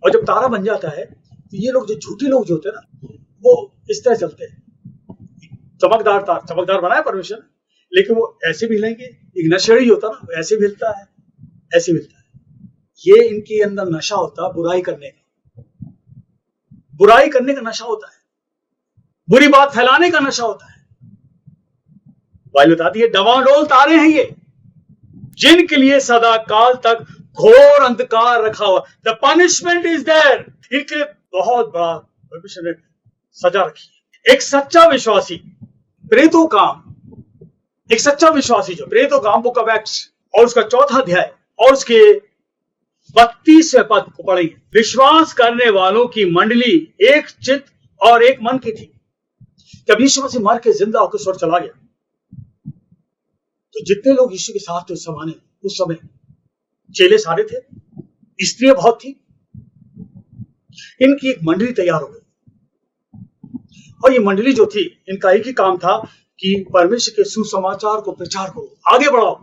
और जब तारा बन जाता है तो ये लोग, जो झूठे लोग जो होते हैं ना, वो इस तरह चलते हैं, चमकदार तार, चमकदार बनाया परमेश्वर ने, लेकिन वो ऐसे भी हिलेंगे। एक नशेड़ी होता ना, वो ऐसे भी हिलता है, ऐसे भी हिलता है। ये इनके अंदर नशा होता है बुराई करने का, बुराई करने का नशा होता है, बुरी बात फैलाने का नशा होता है। बाइबल बताती है डवाडोल तारे हैं ये, जिनके लिए सदा काल तक घोर अंधकार रखा हुआ। द पनिशमेंट इज देयर, इनके लिए बहुत बड़ा परमेश्वर ने सजा रखी है। एक सच्चा विश्वासी प्रेरितों काम, एक सच्चा विश्वासी जो प्रेरितों काम बुक ऑफ एक्ट्स और उसका 4वां अध्याय और उसके 32वें पद को पढ़ेंगे। विश्वास करने वालों की मंडली एक चित्त और एक मन की थी। जब यीशु मसीह मर के जिंदा होकर स्वर्ग चला गया, तो जितने लोग यीशु के साथ थे उस समय चेले सारे थे, स्त्रियां बहुत थी, इनकी एक मंडली तैयार हो गई। और ये मंडली जो थी, इनका एक ही काम था कि परमेश्वर के सुसमाचार को प्रचार करो, आगे बढ़ाओ।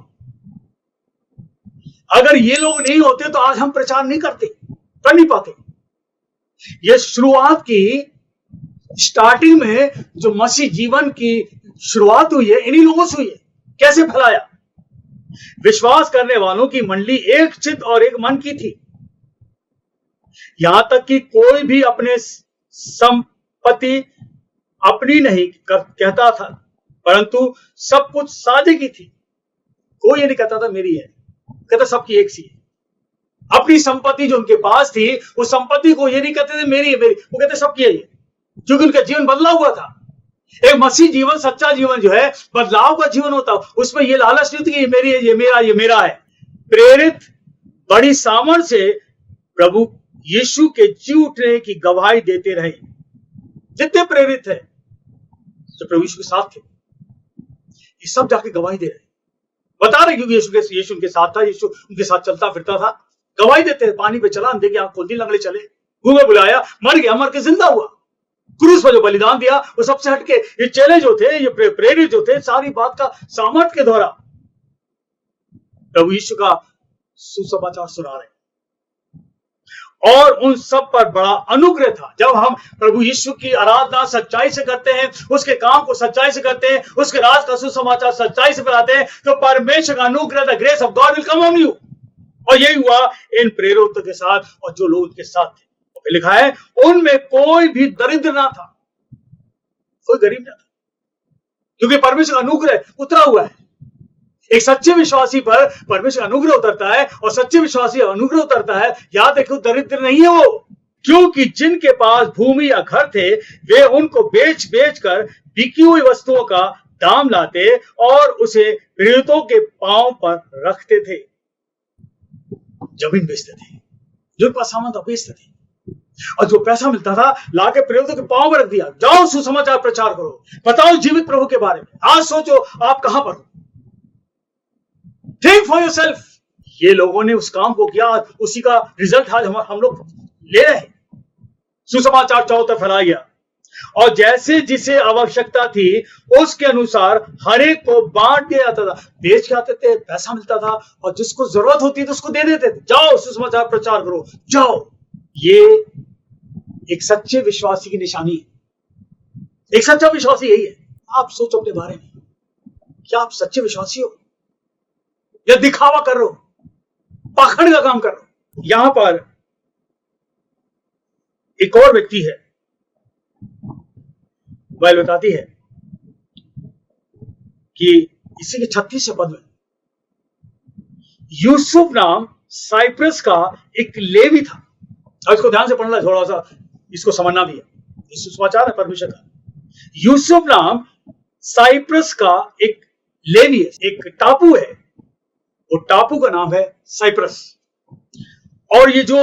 अगर ये लोग नहीं होते तो आज हम प्रचार नहीं करते, कर नहीं पाते। ये शुरुआत की स्टार्टिंग में जो मसीह जीवन की शुरुआत हुई है, इन्हीं लोगों से हुई है। कैसे फैलाया? विश्वास करने वालों की मंडली एक चित्त और एक मन की थी। यहां तक कि कोई भी अपने संपत्ति अपनी नहीं कहता था, परंतु सब कुछ साझे की थी। कोई ये नहीं कहता था मेरी है, कहता सबकी एक सी है। अपनी संपत्ति जो उनके पास थी, उस संपत्ति को ये नहीं कहते थे मेरी है मेरी, वो कहते सबकी है ये, क्योंकि उनका जीवन बदला हुआ था। एक मसीह जीवन, सच्चा जीवन जो है बदलाव का जीवन होता, उसमें ये लालच नहीं थी कि ये मेरी है, ये मेरा है। प्रेरित बड़ी सामर्थ से प्रभु यीशु के जी उठने की गवाही देते रहे। जितने प्रेरित थे जो प्रभु यीशु के साथ थे, ये सब जाके गवाही दे रहे, बता रहे, क्योंकि यीशु उनके साथ था, यीशु उनके साथ चलता फिरता था। गवाही देते हैं, पानी पे चला, अंधे की आंख खोल दी, लंगड़े चले, गूंगे बुलाया, मर गया, मर के जिंदा हुआ, क्रूस पर जो बलिदान दिया वो सबसे हटके। ये चेले जो थे, ये प्रेरित जो थे, सारी बात का सामर्थ के द्वारा प्रभु यीशु का सुसमाचार सुना रहे, और उन सब पर बड़ा अनुग्रह था। जब हम प्रभु यीशु की आराधना सच्चाई से करते हैं, उसके काम को सच्चाई से करते हैं, उसके राज का सुसमाचार सच्चाई से फैलाते हैं, तो परमेश्वर का अनुग्रह, the grace of God will come on you. और यही हुआ इन प्रेरितों के साथ और जो लोग उनके साथ थे। लिखा है उनमें कोई भी दरिद्र ना था, कोई गरीब ना था, क्योंकि परमेश्वर का अनुग्रह उतरा हुआ है। एक सच्चे विश्वासी पर परमेश्वर अनुग्रह उतरता है, और सच्चे विश्वासी अनुग्रह उतरता है, याद रखो दरिद्र नहीं है वो, क्योंकि जिनके पास भूमि या घर थे वे उनको बेच कर बिकी हुई वस्तुओं का दाम लाते और उसे प्रेरितों के पांव पर रखते थे। जमीन बेचते थे, जो पास सामान था बेचते थे, और जो पैसा मिलता था लाके प्रेरितों के पांव पर रख दिया, जाओ सुसमाचार प्रचार करो, बताओ जीवित प्रभु के बारे में। आज सोचो आप कहां पर हो, थिंक फॉर योरसेल्फ। ये लोगों ने उस काम को किया, उसी का रिजल्ट आज हम लोग ले रहे हैं। सुसमाचार चारों तरफ फैलाया गया, और जैसे जिसे आवश्यकता थी उसके अनुसार हर एक को बांट दिया जाता था। बेच के आते थे, पैसा मिलता था, और जिसको जरूरत होती थी उसको दे देते थे, जाओ सुसमाचार प्रचार करो, जाओ। ये एक सच्चे विश्वासी की निशानी है। एक सच्चा विश्वासी यही है। आप सोचो अपने बारे में, क्या आप सच्चे विश्वासी हो या दिखावा कर रहे हो, पाखंड का काम कर रहे हो? यहां पर एक और व्यक्ति है, बाइबल बताती है कि इसी के 36 पद में यूसुफ नाम साइप्रस का एक लेवी था। और इसको ध्यान से पढ़ना, थोड़ा सा इसको समझना भी है, इस सुसमाचार है परमेश्वर का। यूसुफ नाम साइप्रस का एक लेवी है, एक टापू है, वो टापू का नाम है साइप्रस। और ये जो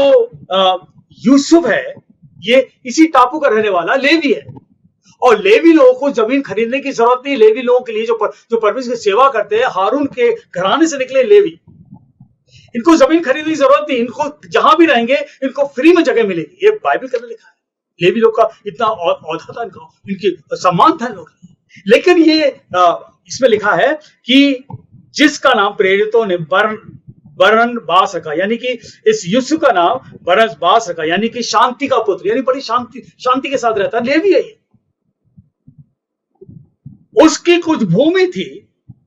यूसुफ है, ये इसी टापू का रहने वाला लेवी है। और लेवी लोगों को जमीन खरीदने की जरूरत नहीं। लेवी लोगों के लिए जो परमेश्वर की सेवा करते हैं, हारून के घराने से निकले लेवी, इनको जमीन खरीदने की जरूरत नहीं। इनको जहां भी रहेंगे इनको फ्री में जगह मिलेगी। ये बाइबल के अंदर लिखा है। लेवी लोग का इतना औहदा था, इनकी सम्मान था लोग। लेकिन ये इसमें लिखा है कि जिसका नाम प्रेरितों ने बरनबास रखा, यानी कि इस यूसुफ का नाम बरनबास रखा, यानी कि शांति का पुत्र, यानी बड़ी शांति के साथ रहता। लेवी है ये, उसकी कुछ भूमि थी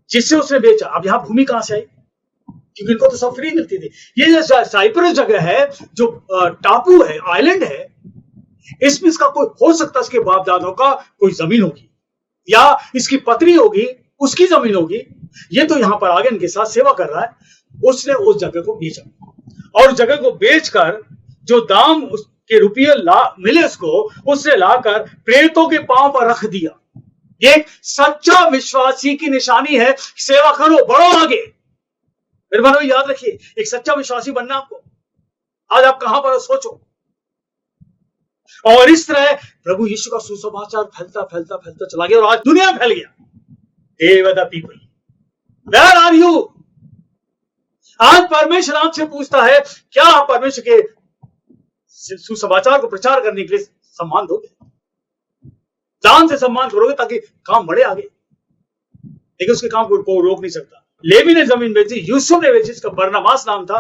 जिससे उसने बेचा। अब यहां भूमि कहां से आई, क्योंकि इनको तो सब फ्री मिलती थी। ये जो साइप्रस जगह है, जो टापू है, आइलैंड है, इसमें इसका कोई हो सकता है इसके बाप दादों का कोई जमीन होगी, या इसकी पत्नी होगी, उसकी जमीन होगी। ये तो यहां पर आगे इनके साथ सेवा कर रहा है। उसने उस जगह को बेचा, और जगह को बेचकर जो दाम उसके रुपये मिले उसने लाकर प्रेरितों के पांव पर रख दिया। एक सच्चा विश्वासी की निशानी है, सेवा करो, बढ़ो आगे। मेरे भाई याद रखिए, एक सच्चा विश्वासी बनना आपको। आज आप कहां पर सोचो। और इस तरह प्रभु यीशु का सुसमाचार फैलता फैलता फैलता चला गया, और आज दुनिया फैल गया। Hey, the people, where are you? आज परमेश्वर आपसे पूछता है, क्या आप परमेश्वर के सुसमाचार को प्रचार करने के लिए सम्मान दोगे? जान से सम्मान करोगे ताकि काम बढ़े आगे। लेकिन उसके काम को रोक नहीं सकता। लेवी ने जमीन बेची, यूसुफ ने बेची, इसका बरनबास नाम था,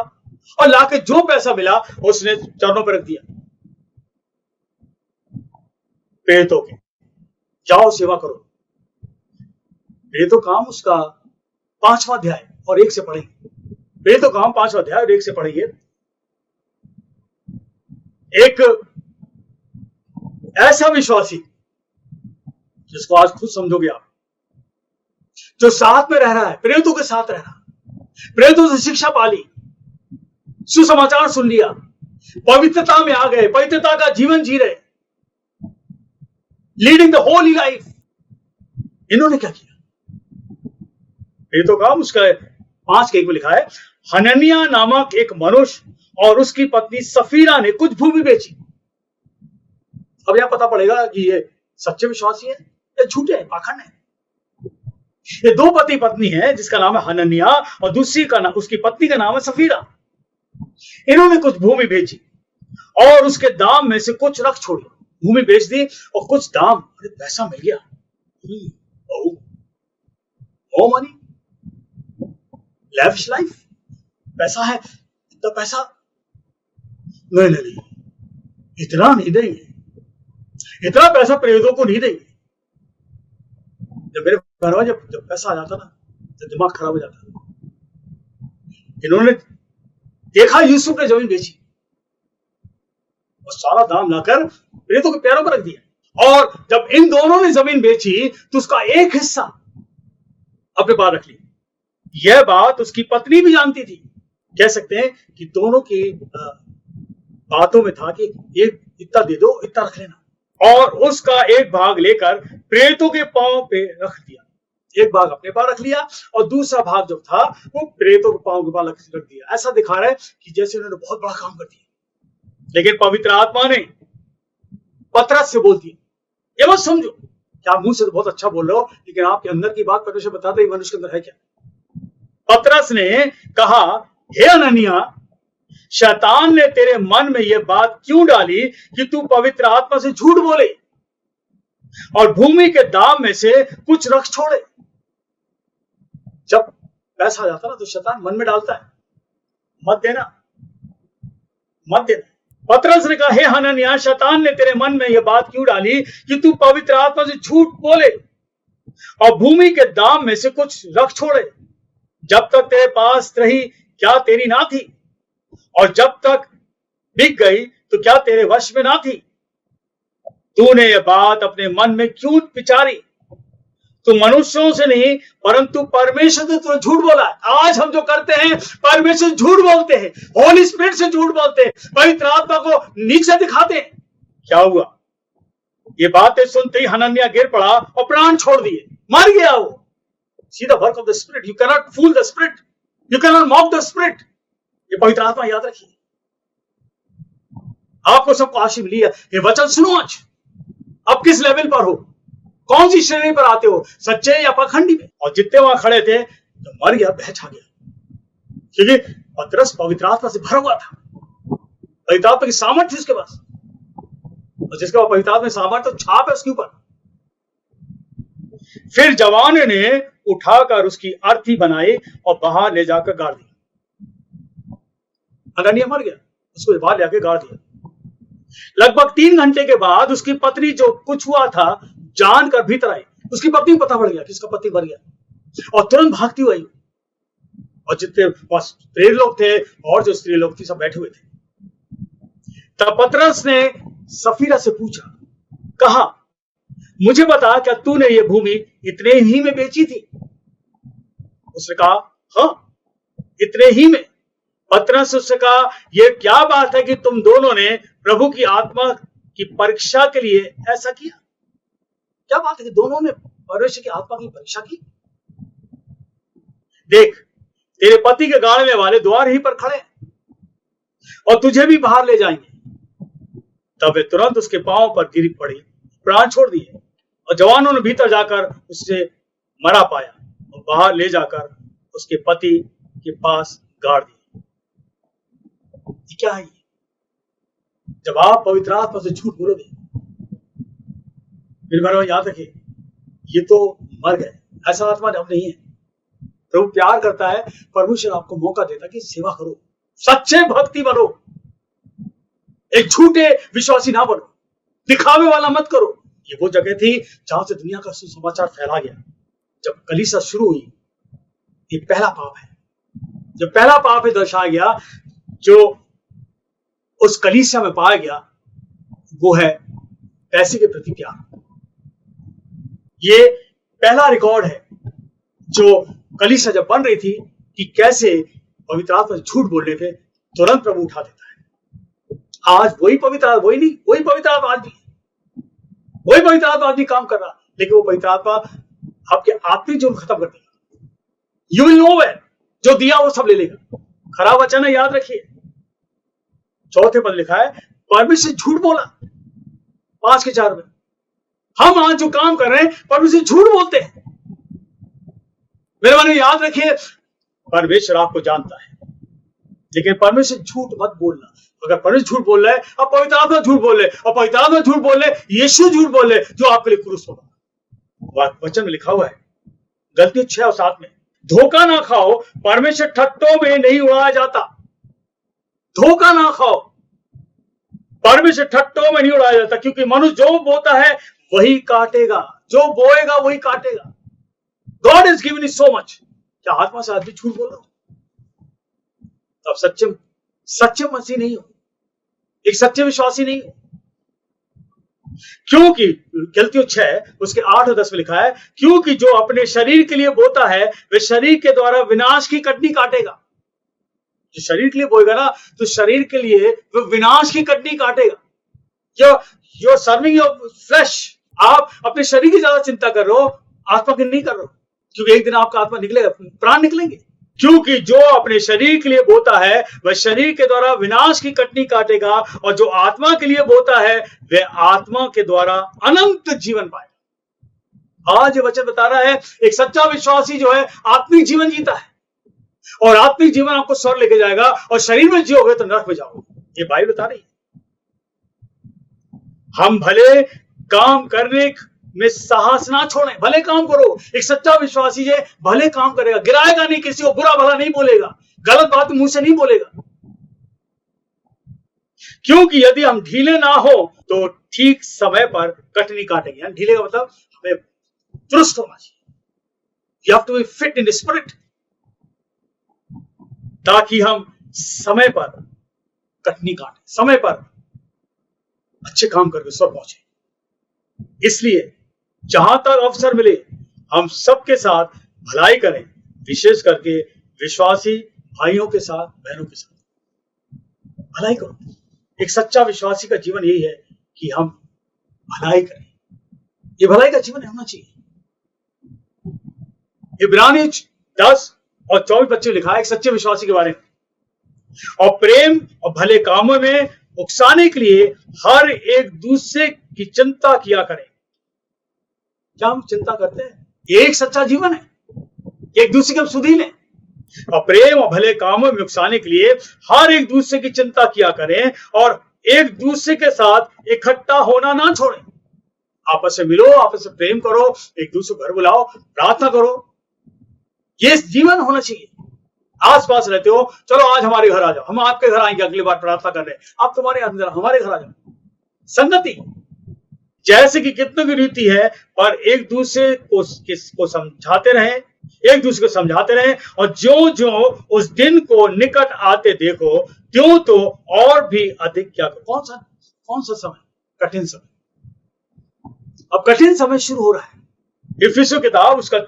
और लाके जो पैसा मिला उसने चरणों पर रख दिया प्रेरितों के, जाओ सेवा करो। प्रेरितों काम उसका 5वां अध्याय और 1 से पढ़ेंगे। प्रेरितों काम 5वां अध्याय और 1 से पढ़ेंगे। एक ऐसा विश्वासी जिसको आज खुद समझोगे आप, जो साथ में रह रहा है, प्रेरितों के साथ रह रहा, प्रेरितों से शिक्षा पाली, सुसमाचार सुन लिया, पवित्रता में आ गए, पवित्रता का जीवन जी रहे, लीडिंग द होली लाइफ। इन्होंने क्या किया? प्रेरितों का उसका 5:1 में लिखा है, हनन्याह नामक एक मनुष्य और उसकी पत्नी सफीरा ने कुछ भूमि बेची। अब यहां पता पड़ेगा कि ये सच्चे विश्वासी है या झूठे हैं, पाखंड है। ये 2 पति पत्नी है, जिसका नाम है हनन्याह और दूसरी का नाम, उसकी पत्नी का नाम है सफीरा। इन्होंने कुछ भूमि बेची और उसके दाम में से कुछ रख छोड़ी। भूमि बेच दी और कुछ दाम, अरे पैसा मिल गया, ओ मनी, लैविश लाइफ, पैसा है, इतना पैसा नहीं, इतना नहीं देंगे, इतना पैसा प्रेरितों को नहीं देंगे। जब मेरे घर में जब पैसा आ जाता ना, तो दिमाग खराब हो जाता। इन्होंने देखा यूसुफ ने जमीन बेची और सारा दाम लाकर प्रेरितों के पैरों पर रख दिया, और जब इन दोनों ने जमीन बेची तो उसका एक हिस्सा अपने पास रख लिया। यह बात उसकी पत्नी भी जानती थी। कह सकते हैं कि दोनों की बातों में था कि ये इतना दे दो, इतना रख लेना, और उसका एक भाग लेकर प्रेरितों के पांव पे रख दिया। एक भाग अपने पास रख लिया और दूसरा भाग जो था वो प्रेरितों के पांव के पास रख दिया। ऐसा दिखा रहा है कि जैसे उन्होंने बहुत बड़ा काम कर दिया। लेकिन पवित्र आत्मा ने पतरस से बोल दिया, ये मत समझो कि आप मुंह से तो बहुत अच्छा बोल रहे हो, लेकिन आपके अंदर की बात परमेश्वर बताते हैं मनुष्य के अंदर है क्या। पतरस ने कहा, हे हनन्याह, शैतान ने तेरे मन में यह बात क्यों डाली कि तू पवित्र आत्मा से झूठ बोले और भूमि के दाम में से कुछ रख छोड़े। जब पैसा आ जाता ना तो शैतान मन में डालता है, मत देना, मत देना। पतरस ने कहा, हे हनन्याह, शैतान ने तेरे मन में यह बात क्यों डाली कि तू पवित्र आत्मा से झूठ बोले और भूमि के दाम में से कुछ रख छोड़े। जब तक तेरे पास रही क्या तेरी ना थी, और जब तक बिक गई तो क्या तेरे वश में ना थी। तूने यह बात अपने मन में क्यों विचारी? तू मनुष्यों से नहीं परंतु परमेश्वर से तो झूठ बोला है। आज हम जो करते हैं, परमेश्वर झूठ बोलते हैं, होली स्पिरिट से झूठ बोलते हैं, पवित्र आत्मा को नीचे दिखाते हैं। क्या हुआ? ये बातें सुनते ही हनन्याह गिर पड़ा और प्राण छोड़ दिए, मर गया वो। See the work of the Spirit. You cannot fool the Spirit. You cannot mock the Spirit. ये पवित्र आत्मा याद रखिए। आपको सबको आशीष मिली है। ये वचन सुनो आज। अब किस लेवल पर हो, कौन सी श्रेणी पर आते हो, सच्चे या पाखंडी में? और जितने वहां खड़े थे तो मर गया, बह छा गया, क्योंकि पतरस पवित्र आत्मा से भरा हुआ था। पवित्र आत्मा की सामर्थ्य थी उसके पास, और जिसके पास पवित्र आत्मा की सामर्थ्य, तो छाप है उसके ऊपर। फिर जवान ने उठाकर उसकी अर्थी बनाई और बाहर ले जाकर गाड़ दी। हनन्याह मर गया, उसको बाहर ले जाकर गाड़ दिया। लगभग 3 घंटे के बाद उसकी पत्नी जो कुछ हुआ था जानकर भीतर आई। उसकी पत्नी को पता पड़ गया कि इसका पति मर गया और तुरंत भागती हुई आई। और जितने प्रेरित लोग थे और जो स्त्री लोग थी सब बैठे हुए थे। तब पतरस ने सफीरा से पूछा, कहा, मुझे बता, क्या तूने ये भूमि इतने ही में बेची थी? उसने कहा, हाँ, इतने ही में। पतरस उससे कहा, यह क्या बात है कि तुम दोनों ने प्रभु की आत्मा की परीक्षा के लिए ऐसा किया? क्या बात है कि दोनों ने परमेश्वर की आत्मा की परीक्षा की? देख, तेरे पति के गाड़ने वाले द्वार ही पर खड़े हैं और तुझे भी बाहर ले जाएंगे। तब वे तुरंत उसके पांव पर गिर पड़ी, प्राण छोड़ दिए और जवानों ने भीतर जाकर उससे मरा पाया और बाहर ले जाकर उसके पति के पास गाड़ दिया। क्या है ये? जब आप पवित्र आत्मा से झूठ बोलोगे, मेरे भाई याद रखिए, ये तो मर गए, ऐसा आत्मा अब नहीं है। प्रभु प्यार करता है, परमेश्वर आपको मौका देता है कि सेवा करो, सच्चे भक्ति बनो, एक झूठे विश्वासी ना बनो, दिखावे वाला मत करो। ये वो जगह थी जहां से दुनिया का सुसमाचार फैला गया। जब कलीसिया शुरू हुई, ये पहला पाप है। जब पहला पाप है दर्शाया गया जो उस कलीसिया में पाया गया, वो है पैसे के प्रति प्यार। ये पहला रिकॉर्ड है जो कलीसिया जब बन रही थी कि कैसे पवित्र आत्मा से झूठ बोलने पे तुरंत प्रभु उठा देता है। आज वही पवित्र आत्मा, वही पवित्र आत्मा आज भी, वही पवित्र आत्मा आज भी काम कर रहा, लेकिन वो पवित्र आत्मा आपके आत्मिक जीवन खत्म कर देगा। यू विल नो वेयर, जो दिया वो सब ले लेगा। खराब वचन है, याद रखिए। चौथे पद लिखा है, परमेश्वर झूठ बोला 5:4 में। हम आज जो काम कर रहे हैं, परमेश्वर झूठ बोलते हैं। मेरे मन में याद रखिए, परमेश्वर आपको जानता है, लेकिन परमेश्वर झूठ मत बोलना। अगर परमेश्वर झूठ बोल रहा है, अब पवित्र आत्मा झूठ बोल रहे, और पवित्र आत्मा झूठ बोल रहे, यीशु झूठ बोल रहे जो आपके लिए क्रूस पर वचन में लिखा हुआ है, गलती 6 और 7 में, धोखा ना खाओ, परमेश्वर ठट्टों में नहीं उड़ाया जाता। धोखा ना खाओ, परमेश्वर ठट्टों में नहीं उड़ाया जाता, क्योंकि मनुष्य जो बोता है वही काटेगा, जो बोएगा वही काटेगा। God is given is so much. क्या आत्मा से आदमी झूठ बोल रहा हो? तब सच्चे मसीह नहीं हो, एक सच्चे विश्वासी नहीं हो। क्योंकि गलतियों 6 उसके 8 और 10 में लिखा है, क्योंकि जो अपने शरीर के लिए बोता है वह शरीर के द्वारा विनाश की कटनी काटेगा। जो शरीर के लिए बोएगा ना, तो शरीर के लिए वह विनाश की कटनी काटेगा। You are serving your flesh. आप अपने शरीर की ज्यादा चिंता कर रहे हो, आत्मा की नहीं कर रहे हो, क्योंकि एक दिन आपका आत्मा निकलेगा, प्राण निकलेंगे। क्योंकि जो अपने शरीर के लिए बोता है वह शरीर के द्वारा विनाश की कटनी काटेगा, और जो आत्मा के लिए बोता है वह आत्मा के द्वारा अनंत जीवन पाएगा। आज ये वचन बता रहा है, एक सच्चा विश्वासी जो है आत्मिक जीवन जीता है, और आत्मिक जीवन आपको स्वर्ग लेके जाएगा, और शरीर में जियोगे तो नरक में जाओगे। ये बाइबल बता रही है। हम भले काम करने में साहस ना छोड़ें, भले काम करो। एक सच्चा विश्वासी है भले काम करेगा, गिराएगा नहीं, किसी को बुरा भला नहीं बोलेगा, गलत बात मुंह से नहीं बोलेगा। क्योंकि यदि हम ढीले ना हो तो ठीक समय पर कटनी काटेंगे। ढीले का मतलब हमें दुरुस्त होना चाहिए। You have to be fit in spirit, ताकि हम समय पर कटनी काटें, समय पर अच्छे काम करके स्वर्ग पहुंचे। इसलिए जहां तक अवसर मिले हम सबके साथ भलाई करें, विशेष करके विश्वासी भाइयों के साथ, बहनों के साथ भलाई करो। एक सच्चा विश्वासी का जीवन यही है कि हम भलाई करें। ये भलाई का जीवन होना चाहिए। इब्रानी 10 और 24 लिखा है एक सच्चे विश्वासी के बारे में, और प्रेम और भले कामों में उकसाने के लिए हर एक दूसरे की चिंता किया करें। क्या हम चिंता करते हैं? ये एक सच्चा जीवन है, एक दूसरे के हम सुधी लें, और प्रेम और भले कामों में उकसाने के लिए हर एक दूसरे की चिंता किया करें, और एक दूसरे के साथ इकट्ठा होना ना छोड़ें। आपस में मिलो, आपस में प्रेम करो, एक दूसरे को घर बुलाओ, प्रार्थना करो। ये जीवन होना चाहिए। आसपास रहते हो, चलो आज हमारे घर आ जाओ, हम आपके घर आएंगे, अगली बार प्रार्थना करने, आप तुम्हारे अंदर हमारे घर आ जाओ। संगति, जैसे कि कितनों की रीति है, पर एक दूसरे को समझाते रहें, एक दूसरे को समझाते रहें, और जो जो उस दिन को निकट आते देखो, त्यों तो और भी अधिक क्या करो। कौन सा समय? कठिन समय। अब कठिन समय शुरू हो रहा है। इफिसियों किताब उसका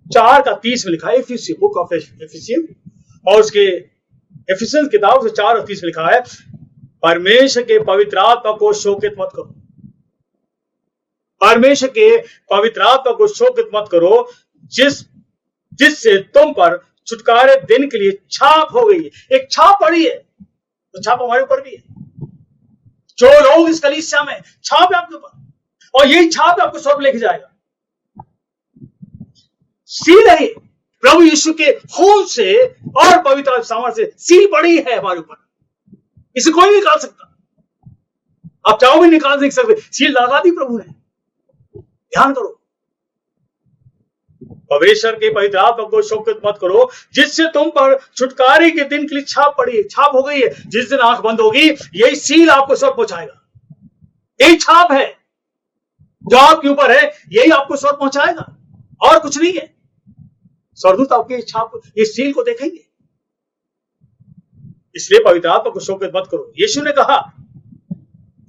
4:30 में लिखा है, इफिसियों, बुक ऑफ इफिसियन, और उसके इफिसियन किताब उसके 4:30 में लिखा है, परमेश्वर के पवित्र आत्मा को शोकित मत करो। परमेश्वर के पवित्र आत्मा को शोकित मत करो, जिससे तुम पर छुटकारे दिन के लिए छाप हो गई है। एक छाप पड़ी है, तो छाप हमारे ऊपर भी है। जो लोग इस कलीसिया में, छाप है आपके ऊपर, और यही छाप आपको स्वर्ग लेके जाएगा। सील है, प्रभु यीशु के खून से और पवित्र सामर्थ्य से सील पड़ी है हमारे ऊपर। इसे कोई नहीं निकाल सकता। आप चाहो भी निकाल नहीं सकते, सील लगा दी प्रभु ने। ध्यान करो, परमेश्वर के पवित्र आत्मा को शोकित मत करो, जिससे तुम पर छुटकारे के दिन के लिए छाप पड़ी है, छाप हो गई है। जिस दिन आंख बंद होगी, यही सील आपको स्वर्ग पहुंचाएगा। यही छाप है जो आपके ऊपर है, यही आपको स्वर्ग पहुंचाएगा, और कुछ नहीं है। स्वर्गदूत आपके छाप, ये सील को देखेंगे। इसलिए पवित्र आत्मा को शोकित मत करो। यीशु ने कहा,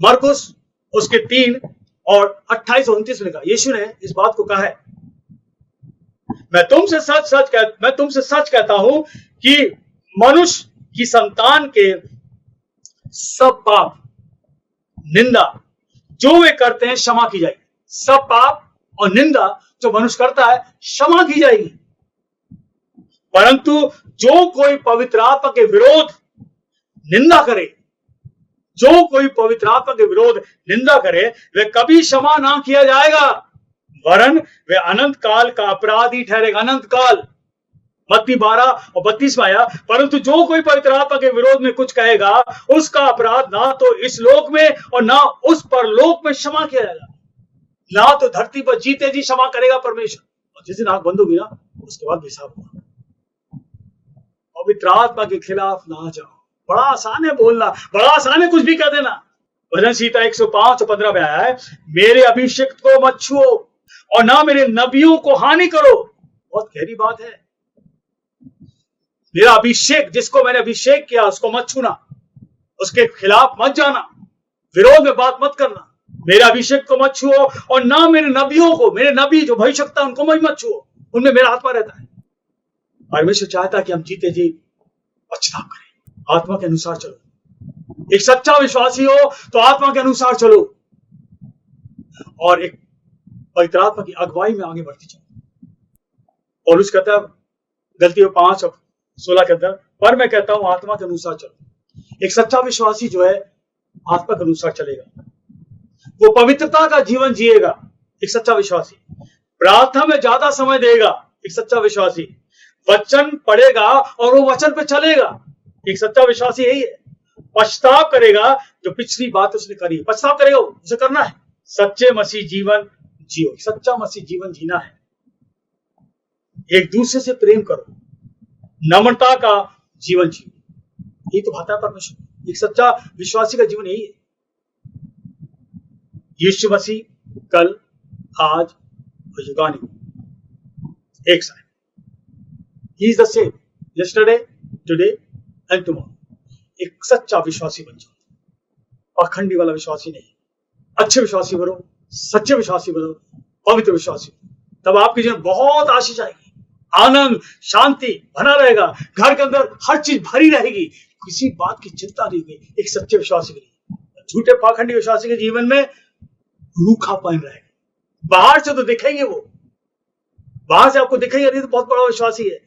मरकुस उसके 3:28-29 में लिखा, यीशु ने इस बात को कहा है, मैं तुमसे सच कहता हूं कि मनुष्य की संतान के सब पाप, निंदा जो वे करते हैं क्षमा की जाएगी। सब पाप और निंदा जो मनुष्य करता है क्षमा की जाएगी, परंतु जो कोई पवित्र आत्मा के विरोध निंदा करे, जो कोई पवित्र आत्मा के विरोध निंदा करे, वे कभी क्षमा ना किया जाएगा, वरन वे अनंत काल का अपराधी ठहरेगा। अनंत काल, मत्ती 12:32 में आया, परंतु जो कोई पवित्र आत्मा के विरोध में कुछ कहेगा, उसका अपराध ना तो इस लोक में और ना उस परलोक में क्षमा किया जाएगा। ना तो धरती पर जीते जी क्षमा करेगा परमेश्वर, और जिस दिन आंख बंद होगी ना, उसके बाद हिसाब होगा। पवित्र आत्मा के खिलाफ ना जाओ। बड़ा आसान है बोलना, बड़ा आसान है कुछ भी कह देना। भजन संहिता 105:15 में आया है, मेरे अभिषेक को मत छुओ और ना मेरे नबियों को हानि करो। बहुत गहरी बात है। मेरा अभिषेक, जिसको मैंने अभिषेक किया, उसको मत छूना, उसके खिलाफ मत जाना, विरोध में बात मत करना। मेरे अभिषेक को मत छुओ और ना मेरे नबियों को, मेरे नबी जो भविष्यवक्ता उनको मत छुओ, उनमें मेरा आत्मा रहता है। परमेश्वर चाहता है कि हम जीते जी पछतावा करें, आत्मा के अनुसार चलो। एक सच्चा विश्वासी हो तो आत्मा के अनुसार चलो, और एक पवित्र आत्मा की अगुवाई में आगे बढ़ती चलो। और उसका कहता है गलतियों 5:16 के अंदर, पर मैं कहता हूं आत्मा के अनुसार चलो। एक सच्चा विश्वासी जो है आत्मा के अनुसार चलेगा, वो पवित्रता का जीवन जिएगा। एक सच्चा विश्वासी प्रार्थना में ज्यादा समय देगा। एक सच्चा विश्वासी वचन पढ़ेगा और वो वचन पे चलेगा। एक सच्चा विश्वासी यही है। पछताव करेगा जो पिछली बात उसने करी, पछताव करेगा, उसे करना है। सच्चे मसीह जीवन जियो। सच्चा मसीह जीवन जीना है। एक दूसरे से प्रेम करो, नम्रता का जीवन जियो। यही तो भाता है परमेश्वर। एक सच्चा विश्वासी का जीवन यही है। यीशु मसीह कल, आज और युगानुयुग एक सा है। He is the same yesterday, today and tomorrow। एक सच्चा विश्वासी बन जाओ, पाखंडी वाला विश्वासी नहीं। अच्छे विश्वासी बनो, सच्चे विश्वासी बनो, पवित्र विश्वासी बनो। तब आपके जीवन बहुत आशीष आएगी, आनंद, शांति बना रहेगा। घर के अंदर हर चीज भरी रहेगी, किसी बात की चिंता नहीं होगी। एक सच्चे विश्वासी के लिए। झूठे पाखंडी विश्वासी के जीवन में रूखापन रहेगा। बाहर से तो दिखेंगे, वो बाहर से आपको दिखेंगे नहीं तो बहुत बड़ा विश्वासी है,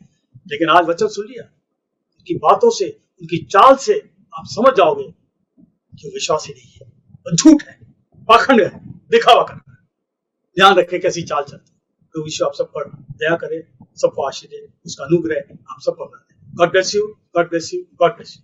लेकिन आज वचन सुन लिया, उनकी बातों से, उनकी चाल से आप समझ जाओगे कि विश्वासी नहीं है, वो झूठ है, पाखंड है, दिखावा कर रहा है। ध्यान रखें कैसी चाल चलती है। तो विश्व आप सब पर दया करे, सबको आशीष दे, उसका अनुग्रह आप सब पर बना दे। God bless you, God bless you, God bless you.